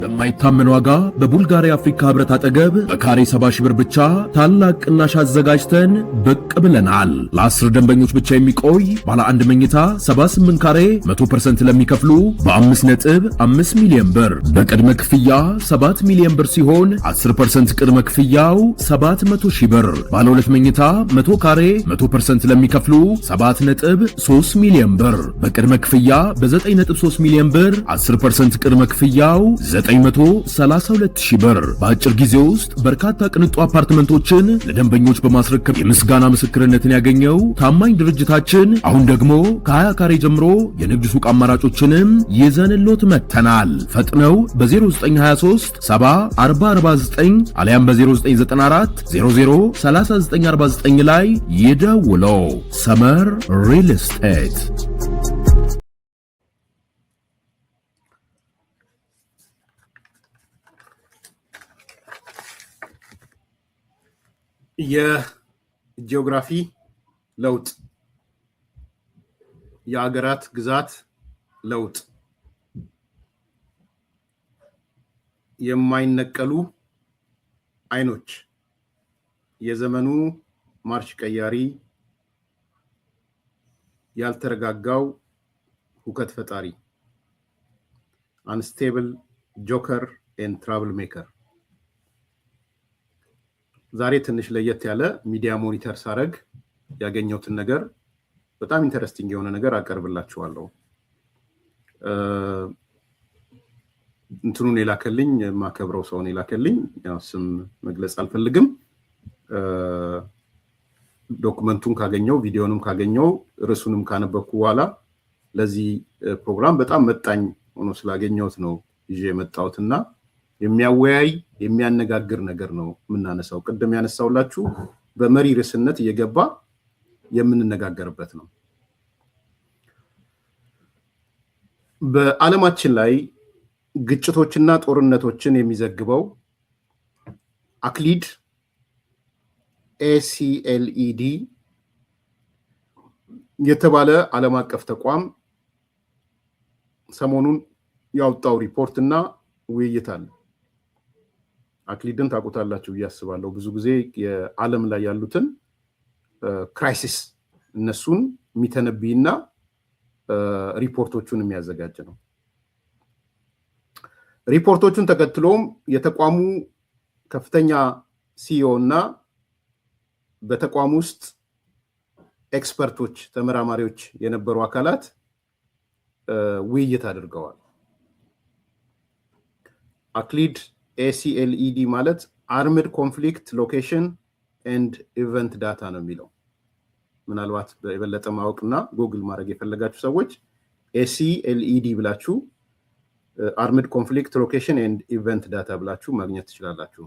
በማይታመን ዋጋ በቡልጋሪያ አፍሪካ ህብረት አጠገብ በካሬ 70 ሺህ ብር ብቻ ታላቅ ቅናሽ አዘጋጅተን ብቅ ብለናል። ለ10 ደንበኞች ብቻ የሚቆይ ባለ አንድ መኝታ 78 ካሬ 100% ለሚከፍሉ በ5.5 ሚሊዮን ብር በቅድመ ክፍያ 7 ሚሊዮን ብር ሲሆን 10% ቅድመ ክፍያው 700 ሺህ ብር። ባለ ሁለት መኝታ 100 ካሬ 100% ለሚከፍሉ 7.3 ሚሊዮን ብር በቅድመ ክፍያ በ9.3 ሚሊዮን ብር 10% ቅድመ ክፍያው 932 ሺህ ብር። በአጭር ጊዜ ውስጥ በርካታ ቅንጡ አፓርትመንቶችን ለደንበኞች በማስረከብ የምስጋና ምስክርነትን ያገኘው ታማኝ ድርጅታችን አሁን ደግሞ ከ20 ካሬ ጀምሮ የንግድ ሱቅ አማራጮችንም ይዘንሎት መጥተናል። ፈጥነው በ0923 70 4049 አሊያም በ0994 00 3949 ላይ ይደውለው። ሰመር ሪል ስቴት። የጂኦግራፊ ለውጥ፣ የአገራት ግዛት ለውጥ፣ የማይነቀሉ አይኖች፣ የዘመኑ ማርሽ ቀያሪ፣ ያልተረጋጋው ሁከት ፈጣሪ፣ አንስቴብል ጆከር ኤንድ ትራብል ሜከር። ዛሬ ትንሽ ለየት ያለ ሚዲያ ሞኒተር ሳረግ ያገኘሁትን ነገር በጣም ኢንተረስቲንግ የሆነ ነገር አቀርብላችኋለሁ። እንትኑን የላከልኝ ማከብረው ሰውን የላከልኝ፣ ያው ስም መግለጽ አልፈልግም። ዶክመንቱን ካገኘው ቪዲዮንም ካገኘው ርዕሱንም ካነበብኩ በኋላ ለዚህ ፕሮግራም በጣም መጣኝ ሆኖ ስላገኘሁት ነው ይዤ የመጣሁትና የሚያወያይ የሚያነጋግር ነገር ነው የምናነሳው። ቅድም ያነሳውላችሁ በመሪ ርዕስነት እየገባ የምንነጋገርበት ነው። በዓለማችን ላይ ግጭቶችና ጦርነቶችን የሚዘግበው አክሊድ ACLED የተባለ ዓለም አቀፍ ተቋም ሰሞኑን ያወጣው ሪፖርትና ውይይት አለ። አክሊድን ታውቁታላችሁ ያስባለሁ። ብዙ ጊዜ የዓለም ላይ ያሉትን ክራይሲስ እነሱን የሚተነብይና ሪፖርቶቹን የሚያዘጋጅ ነው። ሪፖርቶቹን ተከትሎም የተቋሙ ከፍተኛ ሲኢኦ እና በተቋሙ ውስጥ ኤክስፐርቶች፣ ተመራማሪዎች የነበሩ አካላት ውይይት አድርገዋል። አክሊድ ACLED ማለት አርምድ ኮንፍሊክት ሎኬሽን ኤንድ ኢቨንት ዳታ ነው የሚለው። ምናልባት የበለጠ ማወቅና ጉግል ማድረግ የፈለጋችሁ ሰዎች ACLED ብላችሁ አርምድ ኮንፍሊክት ሎኬሽን ኤንድ ኢቨንት ዳታ ብላችሁ ማግኘት ትችላላችሁ።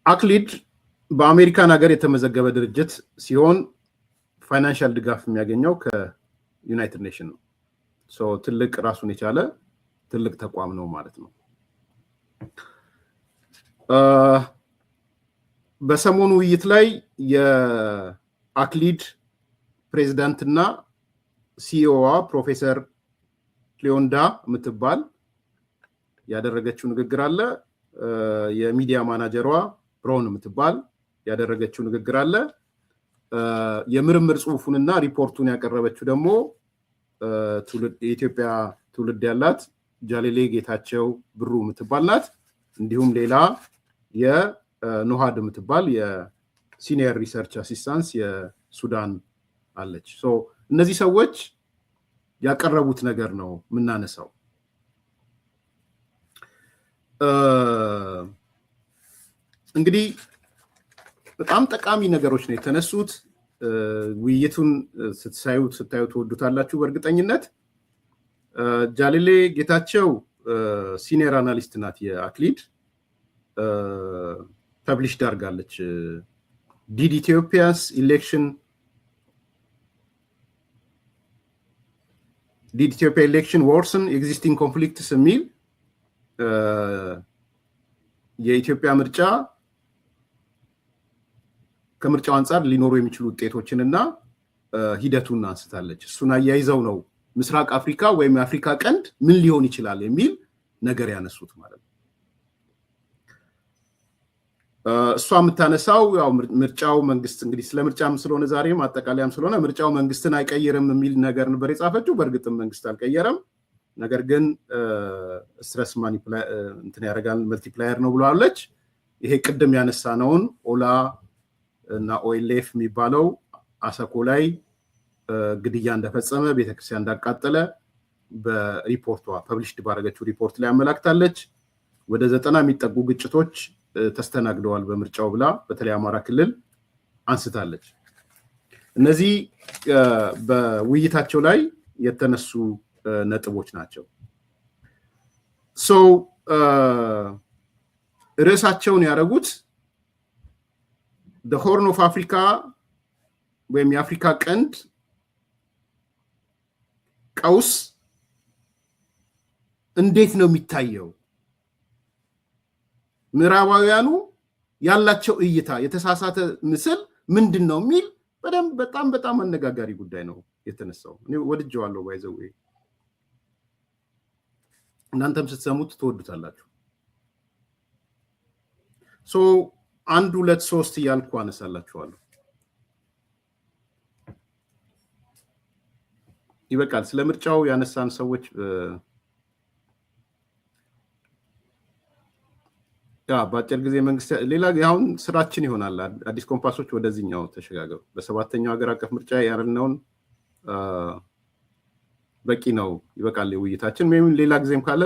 አክሊድ በአሜሪካን ሀገር የተመዘገበ ድርጅት ሲሆን ፋይናንሻል ድጋፍ የሚያገኘው ከዩናይትድ ኔሽን ነው። ትልቅ ራሱን የቻለ ትልቅ ተቋም ነው ማለት ነው። በሰሞኑ ውይይት ላይ የአክሊድ ፕሬዚዳንትና ሲኢኦዋ ፕሮፌሰር ክሊዮንዳ የምትባል ያደረገችው ንግግር አለ። የሚዲያ ማናጀሯ ብሮን የምትባል ያደረገችው ንግግር አለ። የምርምር ጽሁፉንና ሪፖርቱን ያቀረበችው ደግሞ የኢትዮጵያ ትውልድ ያላት ጃሌሌ ጌታቸው ብሩ የምትባል ናት። እንዲሁም ሌላ የኖሃድ የምትባል የሲኒየር ሪሰርች አሲስታንስ የሱዳን አለች። እነዚህ ሰዎች ያቀረቡት ነገር ነው የምናነሳው። እንግዲህ በጣም ጠቃሚ ነገሮች ነው የተነሱት። ውይይቱን ስታዩ ትወዱታላችሁ በእርግጠኝነት። ጃሌሌ ጌታቸው ሲኒየር አናሊስት ናት የአክሊድ። ፐብሊሽ ዳርጋለች ዲድ ኢትዮጵያስ ኢሌክሽን ወርስን ኤግዚስቲንግ ኮንፍሊክትስ የሚል የኢትዮጵያ ምርጫ ከምርጫው አንጻር ሊኖሩ የሚችሉ ውጤቶችንና ሂደቱን አንስታለች። እሱን አያይዘው ነው ምስራቅ አፍሪካ ወይም የአፍሪካ ቀንድ ምን ሊሆን ይችላል የሚል ነገር ያነሱት ማለት ነው። እሷ የምታነሳው ያው ምርጫው መንግስት እንግዲህ ስለ ምርጫም ስለሆነ ዛሬም አጠቃላይም ስለሆነ ምርጫው መንግስትን አይቀየርም የሚል ነገር ነበር የጻፈችው። በእርግጥም መንግስት አልቀየረም፣ ነገር ግን ስትረስ እንትን ያደርጋል መልቲፕላየር ነው ብለዋለች። ይሄ ቅድም ያነሳነውን ኦላ እና ኦኤልኤፍ የሚባለው አሰኮ ላይ ግድያ እንደፈጸመ ቤተክርስቲያን እንዳቃጠለ በሪፖርቷ ፐብሊሽድ ባደረገችው ሪፖርት ላይ አመላክታለች። ወደ 90 የሚጠጉ ግጭቶች ተስተናግደዋል በምርጫው ብላ በተለይ አማራ ክልል አንስታለች። እነዚህ በውይይታቸው ላይ የተነሱ ነጥቦች ናቸው። ርዕሳቸውን ያደረጉት the horn of africa ወይም የአፍሪካ ቀንድ ቀውስ እንዴት ነው የሚታየው? ምዕራባውያኑ ያላቸው እይታ የተሳሳተ ምስል ምንድነው የሚል በጣም አነጋጋሪ ጉዳይ ነው የተነሳው። እኔ ወድጄዋለሁ ባይዘው እናንተም ስትሰሙት ትወዱታላችሁ። አንድ ሁለት ሶስት እያልኩ አነሳላችኋለሁ። ይበቃል። ስለ ምርጫው ያነሳን ሰዎች በአጭር ጊዜ መንግስት ሌላ አሁን ስራችን ይሆናል። አዲስ ኮምፓሶች ወደዚህኛው ተሸጋገሩ። በሰባተኛው ሀገር አቀፍ ምርጫ ያልነውን በቂ ነው፣ ይበቃል ውይይታችን። ወይም ሌላ ጊዜም ካለ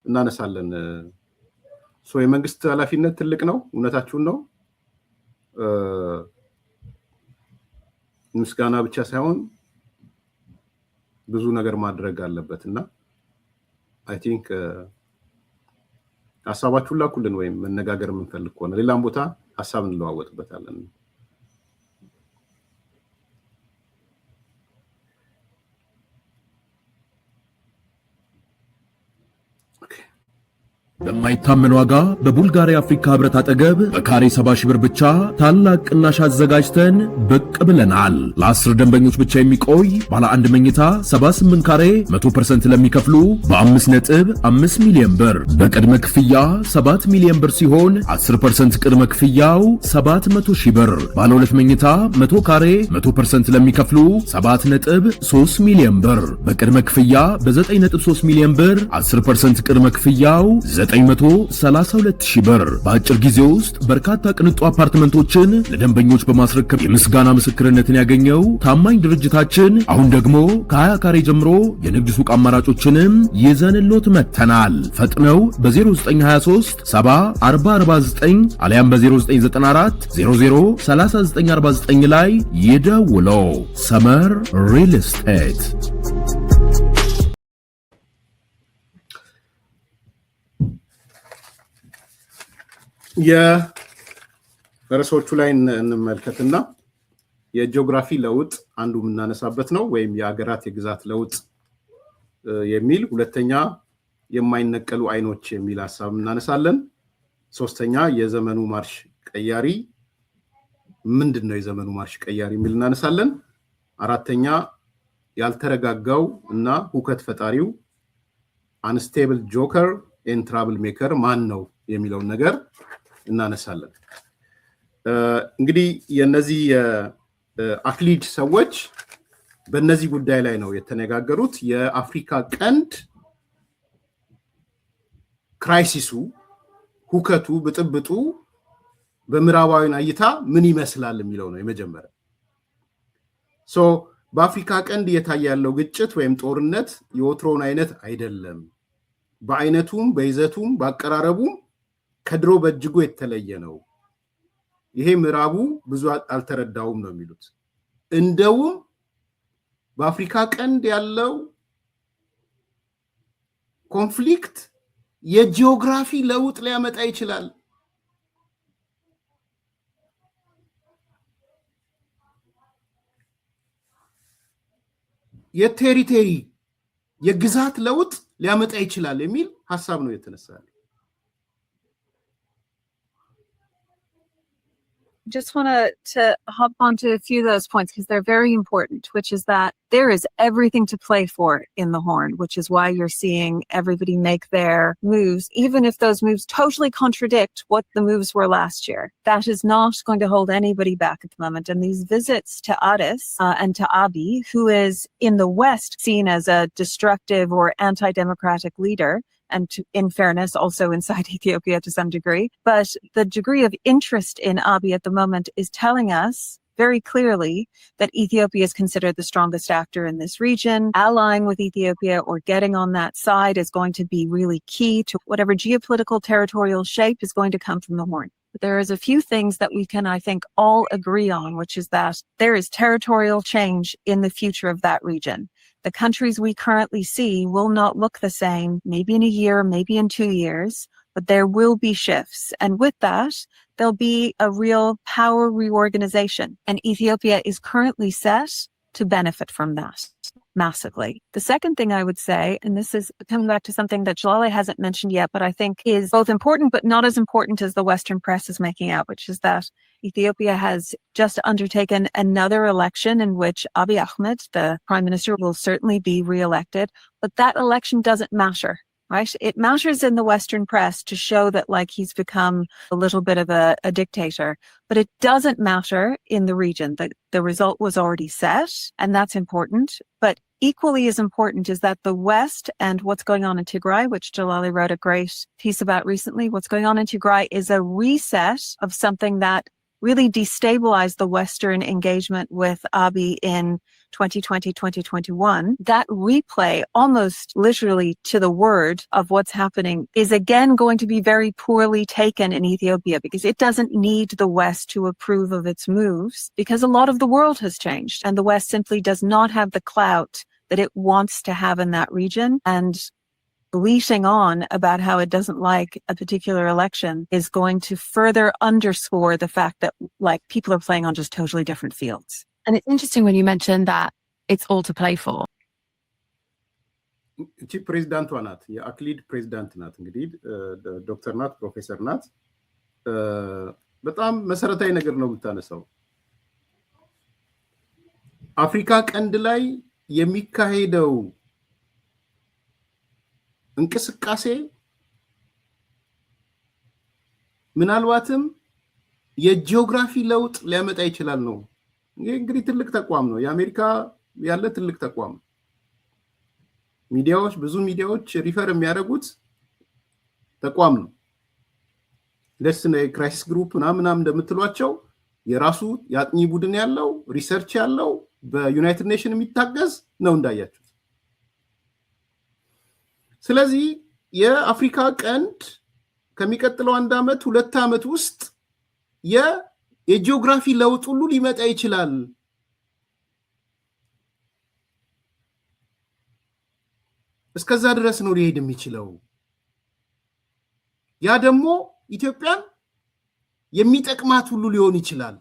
እናነሳለን። የመንግስት ኃላፊነት ትልቅ ነው፣ እውነታችሁን ነው። ምስጋና ብቻ ሳይሆን ብዙ ነገር ማድረግ አለበትና አይ ቲንክ ሐሳባችሁን ላኩልን ወይም መነጋገር የምንፈልግ ከሆነ ሌላም ቦታ ሐሳብ እንለዋወጥበታለን። በማይታመን ዋጋ በቡልጋሪያ አፍሪካ ህብረት አጠገብ በካሬ 70 ሺህ ብር ብቻ ታላቅ ቅናሽ አዘጋጅተን ብቅ ብለናል። ለ10 ደንበኞች ብቻ የሚቆይ ባለ አንድ መኝታ 78 ካሬ 100% ለሚከፍሉ በ5.5 ሚሊዮን ብር በቅድመ ክፍያ 7 ሚሊዮን ብር ሲሆን 10% ቅድመ ክፍያው 700 ሺህ ብር። ባለ 2 መኝታ 100 ካሬ 100% ለሚከፍሉ 7.3 ሚሊዮን ብር በቅድመ ክፍያ በ9.3 ሚሊዮን ብር 10% ቅድመ ክፍያው 932 ሺህ ብር። በአጭር ጊዜ ውስጥ በርካታ ቅንጡ አፓርትመንቶችን ለደንበኞች በማስረከብ የምስጋና ምስክርነትን ያገኘው ታማኝ ድርጅታችን አሁን ደግሞ ከ20 ካሬ ጀምሮ የንግድ ሱቅ አማራጮችንም ይዘንሎት መተናል። ፈጥነው በ0923 70 አሊያም በ0994 003949 ላይ ይደውለው። ሰመር ሪል ስቴት። የርዕሶቹ ላይ እንመልከትና የጂኦግራፊ ለውጥ አንዱ የምናነሳበት ነው፣ ወይም የሀገራት የግዛት ለውጥ የሚል። ሁለተኛ የማይነቀሉ አይኖች የሚል ሐሳብ እናነሳለን። ሶስተኛ የዘመኑ ማርሽ ቀያሪ ምንድነው? የዘመኑ ማርሽ ቀያሪ የሚል እናነሳለን። አራተኛ ያልተረጋጋው እና ሁከት ፈጣሪው አንስቴብል ጆከር ኤንድ ትራብል ሜከር ማን ነው የሚለውን ነገር እናነሳለን። እንግዲህ የነዚህ አክሊድ ሰዎች በእነዚህ ጉዳይ ላይ ነው የተነጋገሩት። የአፍሪካ ቀንድ ክራይሲሱ፣ ሁከቱ፣ ብጥብጡ በምዕራባዊን እይታ ምን ይመስላል የሚለው ነው የመጀመሪያ። በአፍሪካ ቀንድ እየታየ ያለው ግጭት ወይም ጦርነት የወትሮውን አይነት አይደለም። በአይነቱም በይዘቱም በአቀራረቡም ከድሮ በእጅጉ የተለየ ነው። ይሄ ምዕራቡ ብዙ አልተረዳውም ነው የሚሉት። እንደውም በአፍሪካ ቀንድ ያለው ኮንፍሊክት የጂኦግራፊ ለውጥ ሊያመጣ ይችላል። የቴሪቶሪ የግዛት ለውጥ ሊያመጣ ይችላል የሚል ሐሳብ ነው የተነሳው። Just want to hop onto a few of those points because they're very important, which is that there is everything to play for in the Horn, which is why you're seeing everybody make their moves, even if those moves totally contradict what the moves were last year. That is not going to hold anybody back at the moment. And these visits to Addis and to Abiy, who is in the West seen as a destructive or anti-democratic leader, and in fairness, also inside Ethiopia to some degree. But the degree of interest in Abiy at the moment is telling us very clearly that Ethiopia is considered the strongest actor in this region. Allying with Ethiopia or getting on that side is going to be really key to whatever geopolitical territorial shape is going to come from the Horn. But there is a few things that we can, I think, all agree on, which is that there is territorial change in the future of that region. The countries we currently see will not look the same, maybe in a year, maybe in 2 years, but there will be shifts. And with that, there'll be a real power reorganization. And Ethiopia is currently set to benefit from that massively. The second thing I would say, and this is coming back to something that Jalali hasn't mentioned yet, but I think is both important, but not as important as the Western press is making out, which is that Ethiopia has just undertaken another election in which Abiy Ahmed, the prime minister, will certainly be re-elected, but that election doesn't matter. Right? It matters in the Western press to show that like he's become a little bit of a dictator, but it doesn't matter in the region. The result was already set, and that's important. But equally as important is that the West and what's going on in Tigray, which Jalali wrote a great piece about recently, what's going on in Tigray is a reset of something that really destabilized the Western engagement with Abiy in 2020, 2021. That replay, almost literally to the word of what's happening, is again going to be very poorly taken in Ethiopia because it doesn't need the West to approve of its moves because a lot of the world has changed and the West simply does not have the clout that it wants to have in that region. And bleating on about how it doesn't like a particular election is going to further underscore the fact that like people are playing on just totally different fields. And it's interesting when you mentioned that it's all to play for. እቺ ፕሬዝዳንቷ ናት፣ የአክሊድ ፕሬዝዳንት ናት። እንግዲህ ዶክተር ናት፣ ፕሮፌሰር ናት። በጣም መሰረታዊ ነገር ነው የምታነሳው። አፍሪካ ቀንድ ላይ የሚካሄደው እንቅስቃሴ ምናልባትም የጂኦግራፊ ለውጥ ሊያመጣ ይችላል ነው። ይሄ እንግዲህ ትልቅ ተቋም ነው፣ የአሜሪካ ያለ ትልቅ ተቋም። ሚዲያዎች ብዙ ሚዲያዎች ሪፈር የሚያደርጉት ተቋም ነው። ለስ ነው ክራይሲስ ግሩፕ ምናምን እንደምትሏቸው የራሱ ያጥኚ ቡድን ያለው ሪሰርች ያለው በዩናይትድ ኔሽን የሚታገዝ ነው እንዳያችሁት። ስለዚህ የአፍሪካ ቀንድ ከሚቀጥለው 1 አመት 2 አመት ውስጥ የጂኦግራፊ ለውጥ ሁሉ ሊመጣ ይችላል። እስከዛ ድረስ ነው ሊሄድ የሚችለው። ያ ደግሞ ኢትዮጵያን የሚጠቅማት ሁሉ ሊሆን ይችላል።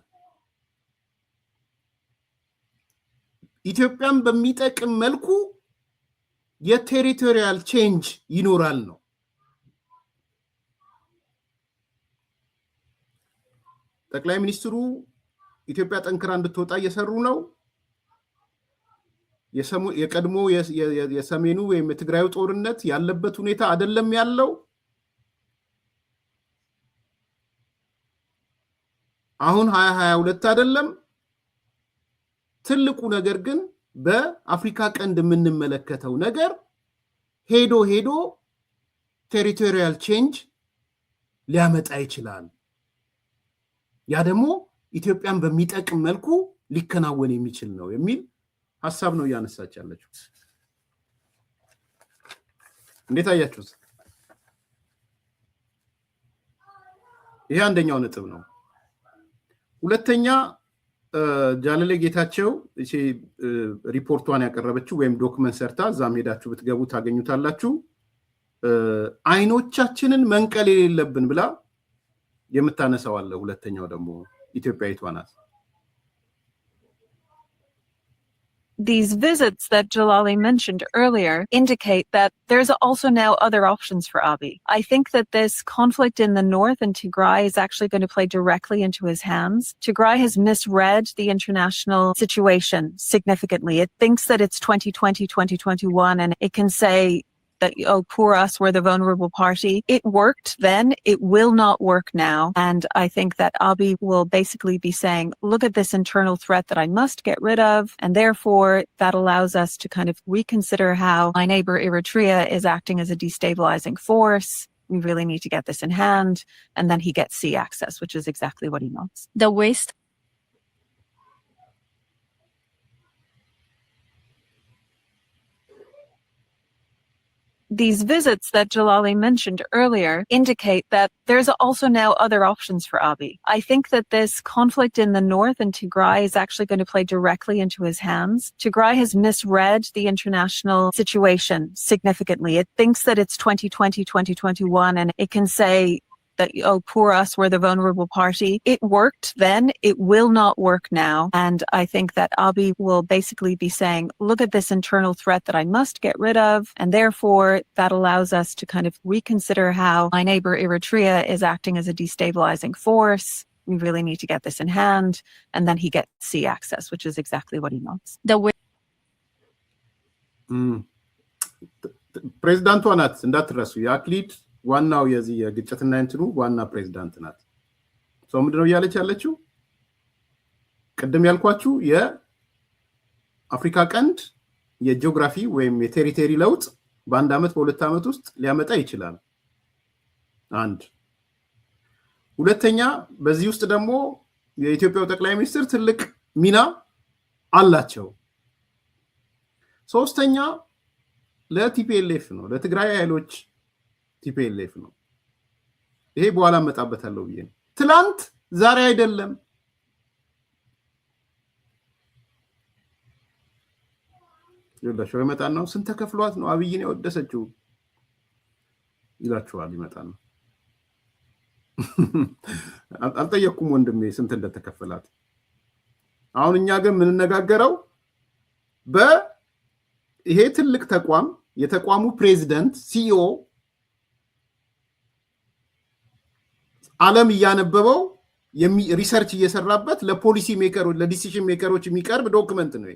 ኢትዮጵያን በሚጠቅም መልኩ የቴሪቶሪያል ቼንጅ ይኖራል ነው። ጠቅላይ ሚኒስትሩ ኢትዮጵያ ጠንክራ እንድትወጣ እየሰሩ ነው። የቀድሞ የሰሜኑ ወይም የትግራዩ ጦርነት ያለበት ሁኔታ አይደለም ያለው። አሁን 2022 አይደለም። ትልቁ ነገር ግን በአፍሪካ ቀንድ የምንመለከተው ነገር ሄዶ ቴሪቶሪያል ቼንጅ ሊያመጣ ይችላል። ያ ደግሞ ኢትዮጵያን በሚጠቅም መልኩ ሊከናወን የሚችል ነው የሚል ሐሳብ ነው ያነሳች ያለችው። እንዴት አያችሁት? ይሄ አንደኛው ነጥብ ነው። ሁለተኛ ጃለሌ ጌታቸው እሺ ሪፖርቷን ያቀረበችው ወይም ዶክመንት ሰርታ ዛም ሄዳችሁ ብትገቡ ታገኙታላችሁ። አይኖቻችንን መንቀል የሌለብን ብላ የምታነሳው አለ። ሁለተኛው ደግሞ ኢትዮጵያዊቷ ናት። These visits that Jalali mentioned earlier indicate that there's also now other options for Abiy. I think that this conflict in the north in Tigray is actually going to play directly into his hands. Tigray has misread the international situation significantly. It thinks that it's 2020, 2021, and it can say that, oh, poor us, we're the vulnerable party. It worked then, it will not work now. And I think that Abiy will basically be saying, look at this internal threat that I must get rid of. And therefore, that allows us to kind of reconsider how my neighbor Eritrea is acting as a destabilizing force. We really need to get this in hand. And then he gets sea access, which is exactly what he wants. The West These visits that Jalali mentioned earlier indicate that there's also now other options for Abiy. I think that this conflict in the north in Tigray is actually going to play directly into his hands. Tigray has misread the international situation significantly. It thinks that it's 2020, 2021, and it can say that, oh, poor us, we're the vulnerable party. It worked then, it will not work now. And I think that Abiy will basically be saying, look at this internal threat that I must get rid of. And therefore, that allows us to kind of reconsider how my neighbor Eritrea is acting as a destabilizing force. We really need to get this in hand. And then he gets sea access, which is exactly what he wants. ፕሬዝዳንቷ ናት እንዳትረሱ የአክሊድ ዋናው የዚህ የግጭትና እንትኑ ዋና ፕሬዝዳንት ናት። ሰው ምንድነው ያለች ያለችው? ቅድም ያልኳችሁ የአፍሪካ ቀንድ የጂኦግራፊ ወይም የቴሪቶሪ ለውጥ በአንድ አመት በሁለት አመት ውስጥ ሊያመጣ ይችላል። አንድ ሁለተኛ በዚህ ውስጥ ደግሞ የኢትዮጵያው ጠቅላይ ሚኒስትር ትልቅ ሚና አላቸው። ሶስተኛ ለቲፒኤልኤፍ ነው፣ ለትግራይ ኃይሎች ቲፒኤልኤፍ ነው። ይሄ በኋላ መጣበታለሁ ብዬ ነው። ትላንት ዛሬ አይደለም። ይላችሁ ይመጣና ነው ስንት ተከፍሏት ነው አብይን ያወደሰችው ይላችኋል። ይመጣና አልጠየኩም ወንድሜ ስንት እንደተከፈላት። አሁን እኛ ግን ምን እንነጋገረው በይሄ ትልቅ ተቋም የተቋሙ ፕሬዝዳንት ሲኢኦ ዓለም ያነበበው ሪሰርች እየሰራበት ለፖሊሲ ሜከሮች ለዲሲዥን ሜከሮች የሚቀርብ ዶክመንት ነው።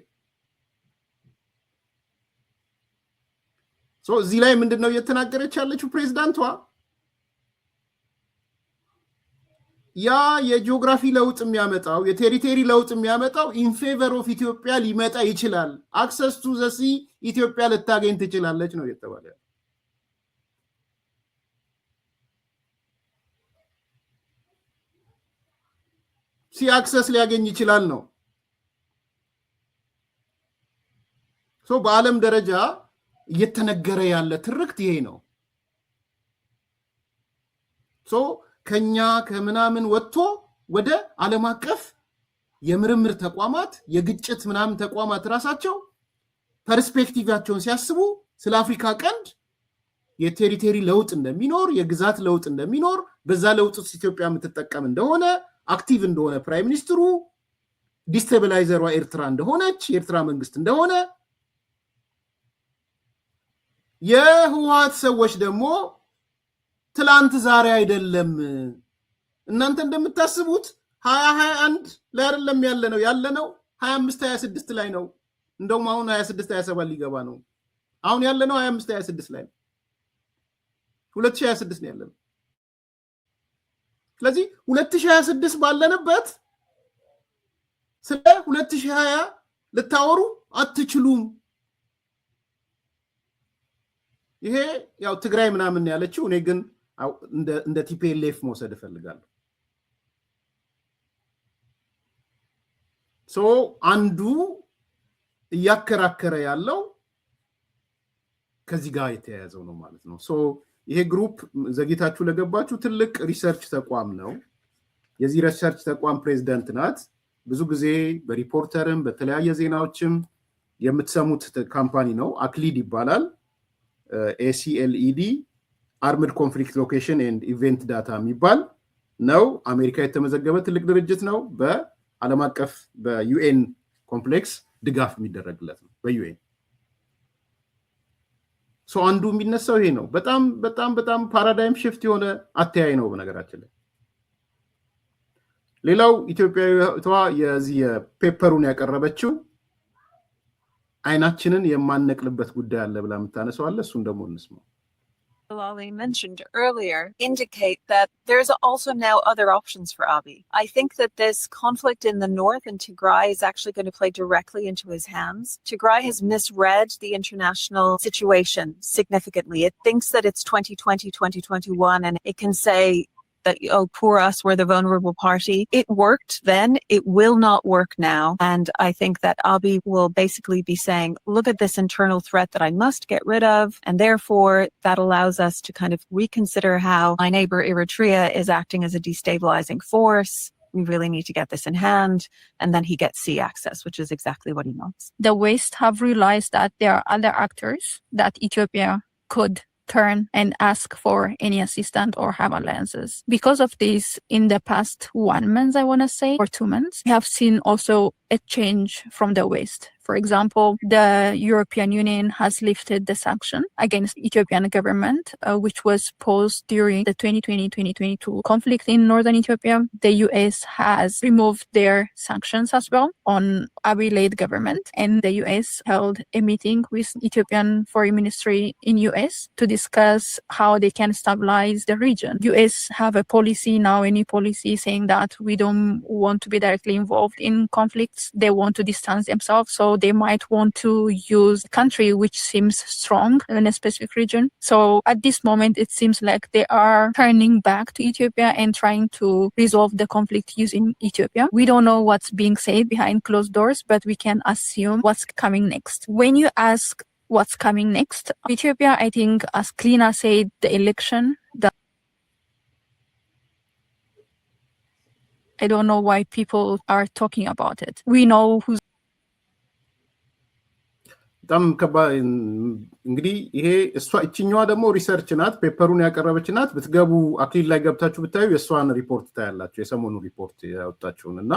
ሶ እዚህ ላይ ምንድነው እየተናገረች ያለችው ፕሬዝዳንቷ? ያ የጂኦግራፊ ለውጥ የሚያመጣው የቴሪቶሪ ለውጥ የሚያመጣው ኢን ፌቨር ኦፍ ኢትዮጵያ ሊመጣ ይችላል። አክሰስ ቱ ዘ ሲ ኢትዮጵያ ልታገኝ ትችላለች ነው የተባለ። ሲ አክሰስ ሊያገኝ ይችላል ነው። ሶ በዓለም ደረጃ እየተነገረ ያለ ትርክት ይሄ ነው። ሶ ከኛ ከምናምን ወጥቶ ወደ ዓለም አቀፍ የምርምር ተቋማት የግጭት ምናምን ተቋማት ራሳቸው ፐርስፔክቲቫቸውን ሲያስቡ ስለ አፍሪካ ቀንድ የቴሪቶሪ ለውጥ እንደሚኖር የግዛት ለውጥ እንደሚኖር በዛ ለውጥ ውስጥ ኢትዮጵያ የምትጠቀም እንደሆነ አክቲቭ እንደሆነ ፕራይም ሚኒስትሩ ዲስቴብላይዘሯ ኤርትራ እንደሆነች የኤርትራ መንግስት እንደሆነ የህወሓት ሰዎች ደግሞ ትላንት ዛሬ አይደለም እናንተ እንደምታስቡት 2021 ላይ አይደለም ያለነው 25 26 ላይ ነው። እንደውም አሁን 26 27 ሊገባ ነው። አሁን ያለነው 25 26 ላይ ነው። 2026 ነው ያለነው። ስለዚህ 2026 ባለንበት ስለ 2020 ልታወሩ አትችሉም። ይሄ ያው ትግራይ ምናምን ያለችው እኔ ግን እንደ ቲፒኤልኤፍ መውሰድ እፈልጋለሁ። ሶ አንዱ እያከራከረ ያለው ከዚህ ጋር የተያያዘው ነው ማለት ነው። ሶ ይሄ ግሩፕ ዘግይታችሁ ለገባችሁ ትልቅ ሪሰርች ተቋም ነው። የዚህ ሪሰርች ተቋም ፕሬዝዳንት ናት። ብዙ ጊዜ በሪፖርተርም በተለያየ ዜናዎችም የምትሰሙት ካምፓኒ ነው። አክሊድ ይባላል። ACLED አርምድ ኮንፍሊክት ሎኬሽን ኤንድ ኢቨንት ዳታ የሚባል ነው። አሜሪካ የተመዘገበ ትልቅ ድርጅት ነው። በዓለም አቀፍ በዩኤን ኮምፕሌክስ ድጋፍ የሚደረግለት ነው በዩኤን ሶ አንዱ የሚነሳው ይሄ ነው በጣም በጣም በጣም ፓራዳይም ሽፍት የሆነ አተያይ ነው በነገራችን ላይ ሌላው ኢትዮጵያዊቷ የዚህ የፔፐሩን ያቀረበችው አይናችንን የማንነቅልበት ጉዳይ አለ ብላ የምታነሳው አለ እሱን ደግሞ እንስማው Ali mentioned earlier indicate that there's also now other options for Abiy. I think that this conflict in the north in Tigray is actually going to play directly into his hands. Tigray has misread the international situation significantly. It thinks that it's 2020, 2021, and it can say that, oh, poor us, we're the vulnerable party. It worked then, it will not work now. And I think that Abiy will basically be saying, look at this internal threat that I must get rid of. And therefore, that allows us to kind of reconsider how my neighbor Eritrea is acting as a destabilizing force. We really need to get this in hand. And then he gets sea access, which is exactly what he wants. The West have realized that there are other actors that Ethiopia could turn and ask for any assistance or have alliances. Because of this, in the past 1 month, I want to say, or 2 months, we have seen also a change from the West. For example, the European Union has lifted the sanction against Ethiopian government, which was posed during the 2020-2022 conflict in northern Ethiopia. The US has removed their sanctions as well on Abiy-led government, and the US held a meeting with Ethiopian Foreign Ministry in US to discuss how they can stabilize the region. US have a policy now, a new policy saying that we don't want to be directly involved in conflicts. They want to distance themselves, so they might want to use a country which seems strong in a specific region. So at this moment, it seems like they are turning back to Ethiopia and trying to resolve the conflict using Ethiopia. We don't know what's being said behind closed doors, but we can assume what's coming next. When you ask what's coming next, Ethiopia, I think, as Klina said, the election, I don't know why people are talking about it. We know who's በጣም ከባድ እንግዲህ ይሄ እሷ እቺኛዋ ደግሞ ሪሰርች ናት ፔፐሩን ያቀረበች ናት ብትገቡ አክሊል ላይ ገብታችሁ ብታዩ የሷን ሪፖርት ታያላችሁ የሰሞኑ ሪፖርት ያወጣችውና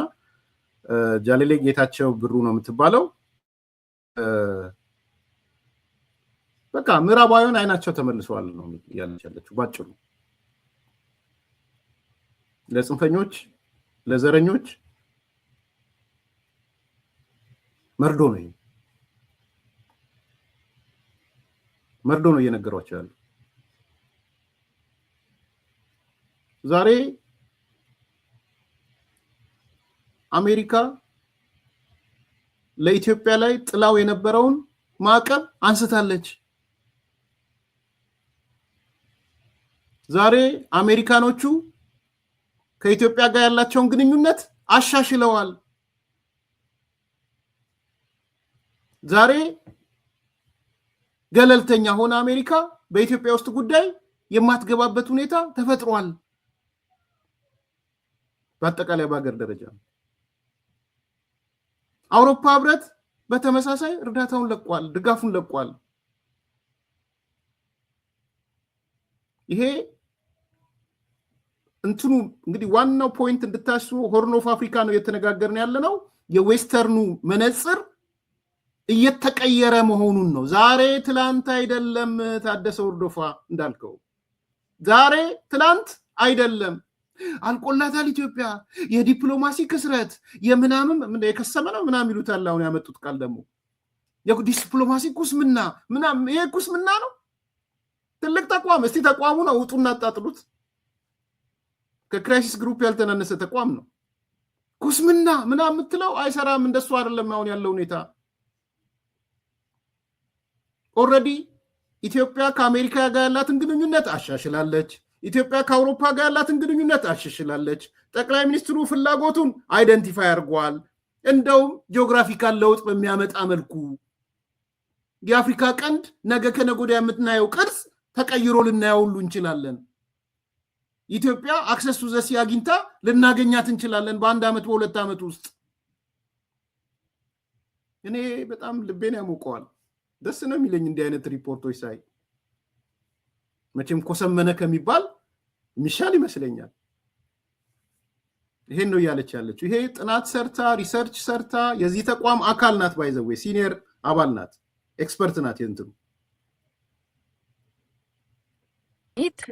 ጃለሌ ጌታቸው ብሩ ነው የምትባለው በቃ ምዕራባውያን አይናቸው ተመልሰዋል ነው ያለችው ባጭሩ ለጽንፈኞች ለዘረኞች መርዶ ነው መርዶ ነው እየነገሯቸው ያለው ዛሬ አሜሪካ ለኢትዮጵያ ላይ ጥላው የነበረውን ማዕቀብ አንስታለች ዛሬ አሜሪካኖቹ ከኢትዮጵያ ጋር ያላቸውን ግንኙነት አሻሽለዋል ዛሬ ገለልተኛ ሆነ አሜሪካ በኢትዮጵያ ውስጥ ጉዳይ የማትገባበት ሁኔታ ተፈጥሯል በአጠቃላይ በአገር ደረጃ አውሮፓ ህብረት በተመሳሳይ እርዳታውን ለቋል ድጋፉን ለቋል ይሄ እንትኑ እንግዲህ ዋናው ፖይንት እንድታሱ ሆርን ኦፍ አፍሪካ ነው የተነጋገርን ያለነው የዌስተርኑ መነጽር እየተቀየረ መሆኑን ነው ዛሬ ትላንት አይደለም ታደሰ ወርዶፋ እንዳልከው ዛሬ ትላንት አይደለም አልቆላታል ኢትዮጵያ የዲፕሎማሲ ክስረት የምናምን የከሰመ ነው ምናምን ይሉታል አሁን ያመጡት ቃል ደግሞ የዲፕሎማሲ ኩስምና ምናምን ይሄ ኩስምና ነው ትልቅ ተቋም እስቲ ተቋሙ ነው ውጡና አጣጥሉት ከክራይሲስ ግሩፕ ያልተናነሰ ተቋም ነው ኩስምና ምናምን የምትለው አይሰራም እንደሱ አይደለም አሁን ያለው ሁኔታ ኦሬዲ ኢትዮጵያ ከአሜሪካ ጋር ያላትን ግንኙነት አሻሽላለች ኢትዮጵያ ከአውሮፓ ጋር ያላትን ግንኙነት አሻሽላለች ጠቅላይ ሚኒስትሩ ፍላጎቱን አይደንቲፋይ አድርጓል እንደውም ጂኦግራፊካል ለውጥ በሚያመጣ መልኩ የአፍሪካ ቀንድ ነገ ከነጎዳ የምትናየው ቅርጽ ተቀይሮ ልናየው ሁሉ እንችላለን ኢትዮጵያ አክሰስ ቱ ዘ ሲ አግኝታ ልናገኛት እንችላለን በአንድ አመት በሁለት አመት ውስጥ እኔ በጣም ልቤን ያሞቀዋል ደስ ነው የሚለኝ እንዲህ አይነት ሪፖርቶች ሳይ መቼም ኮሰመነ ከሚባል ሚሻል ይመስለኛል ይሄን ነው እያለች ያለችው። ይሄ ጥናት ሰርታ ሪሰርች ሰርታ የዚህ ተቋም አካል ናት፣ ባይዘው ሲኒየር አባል ናት፣ ኤክስፐርት ናት የእንትኑ።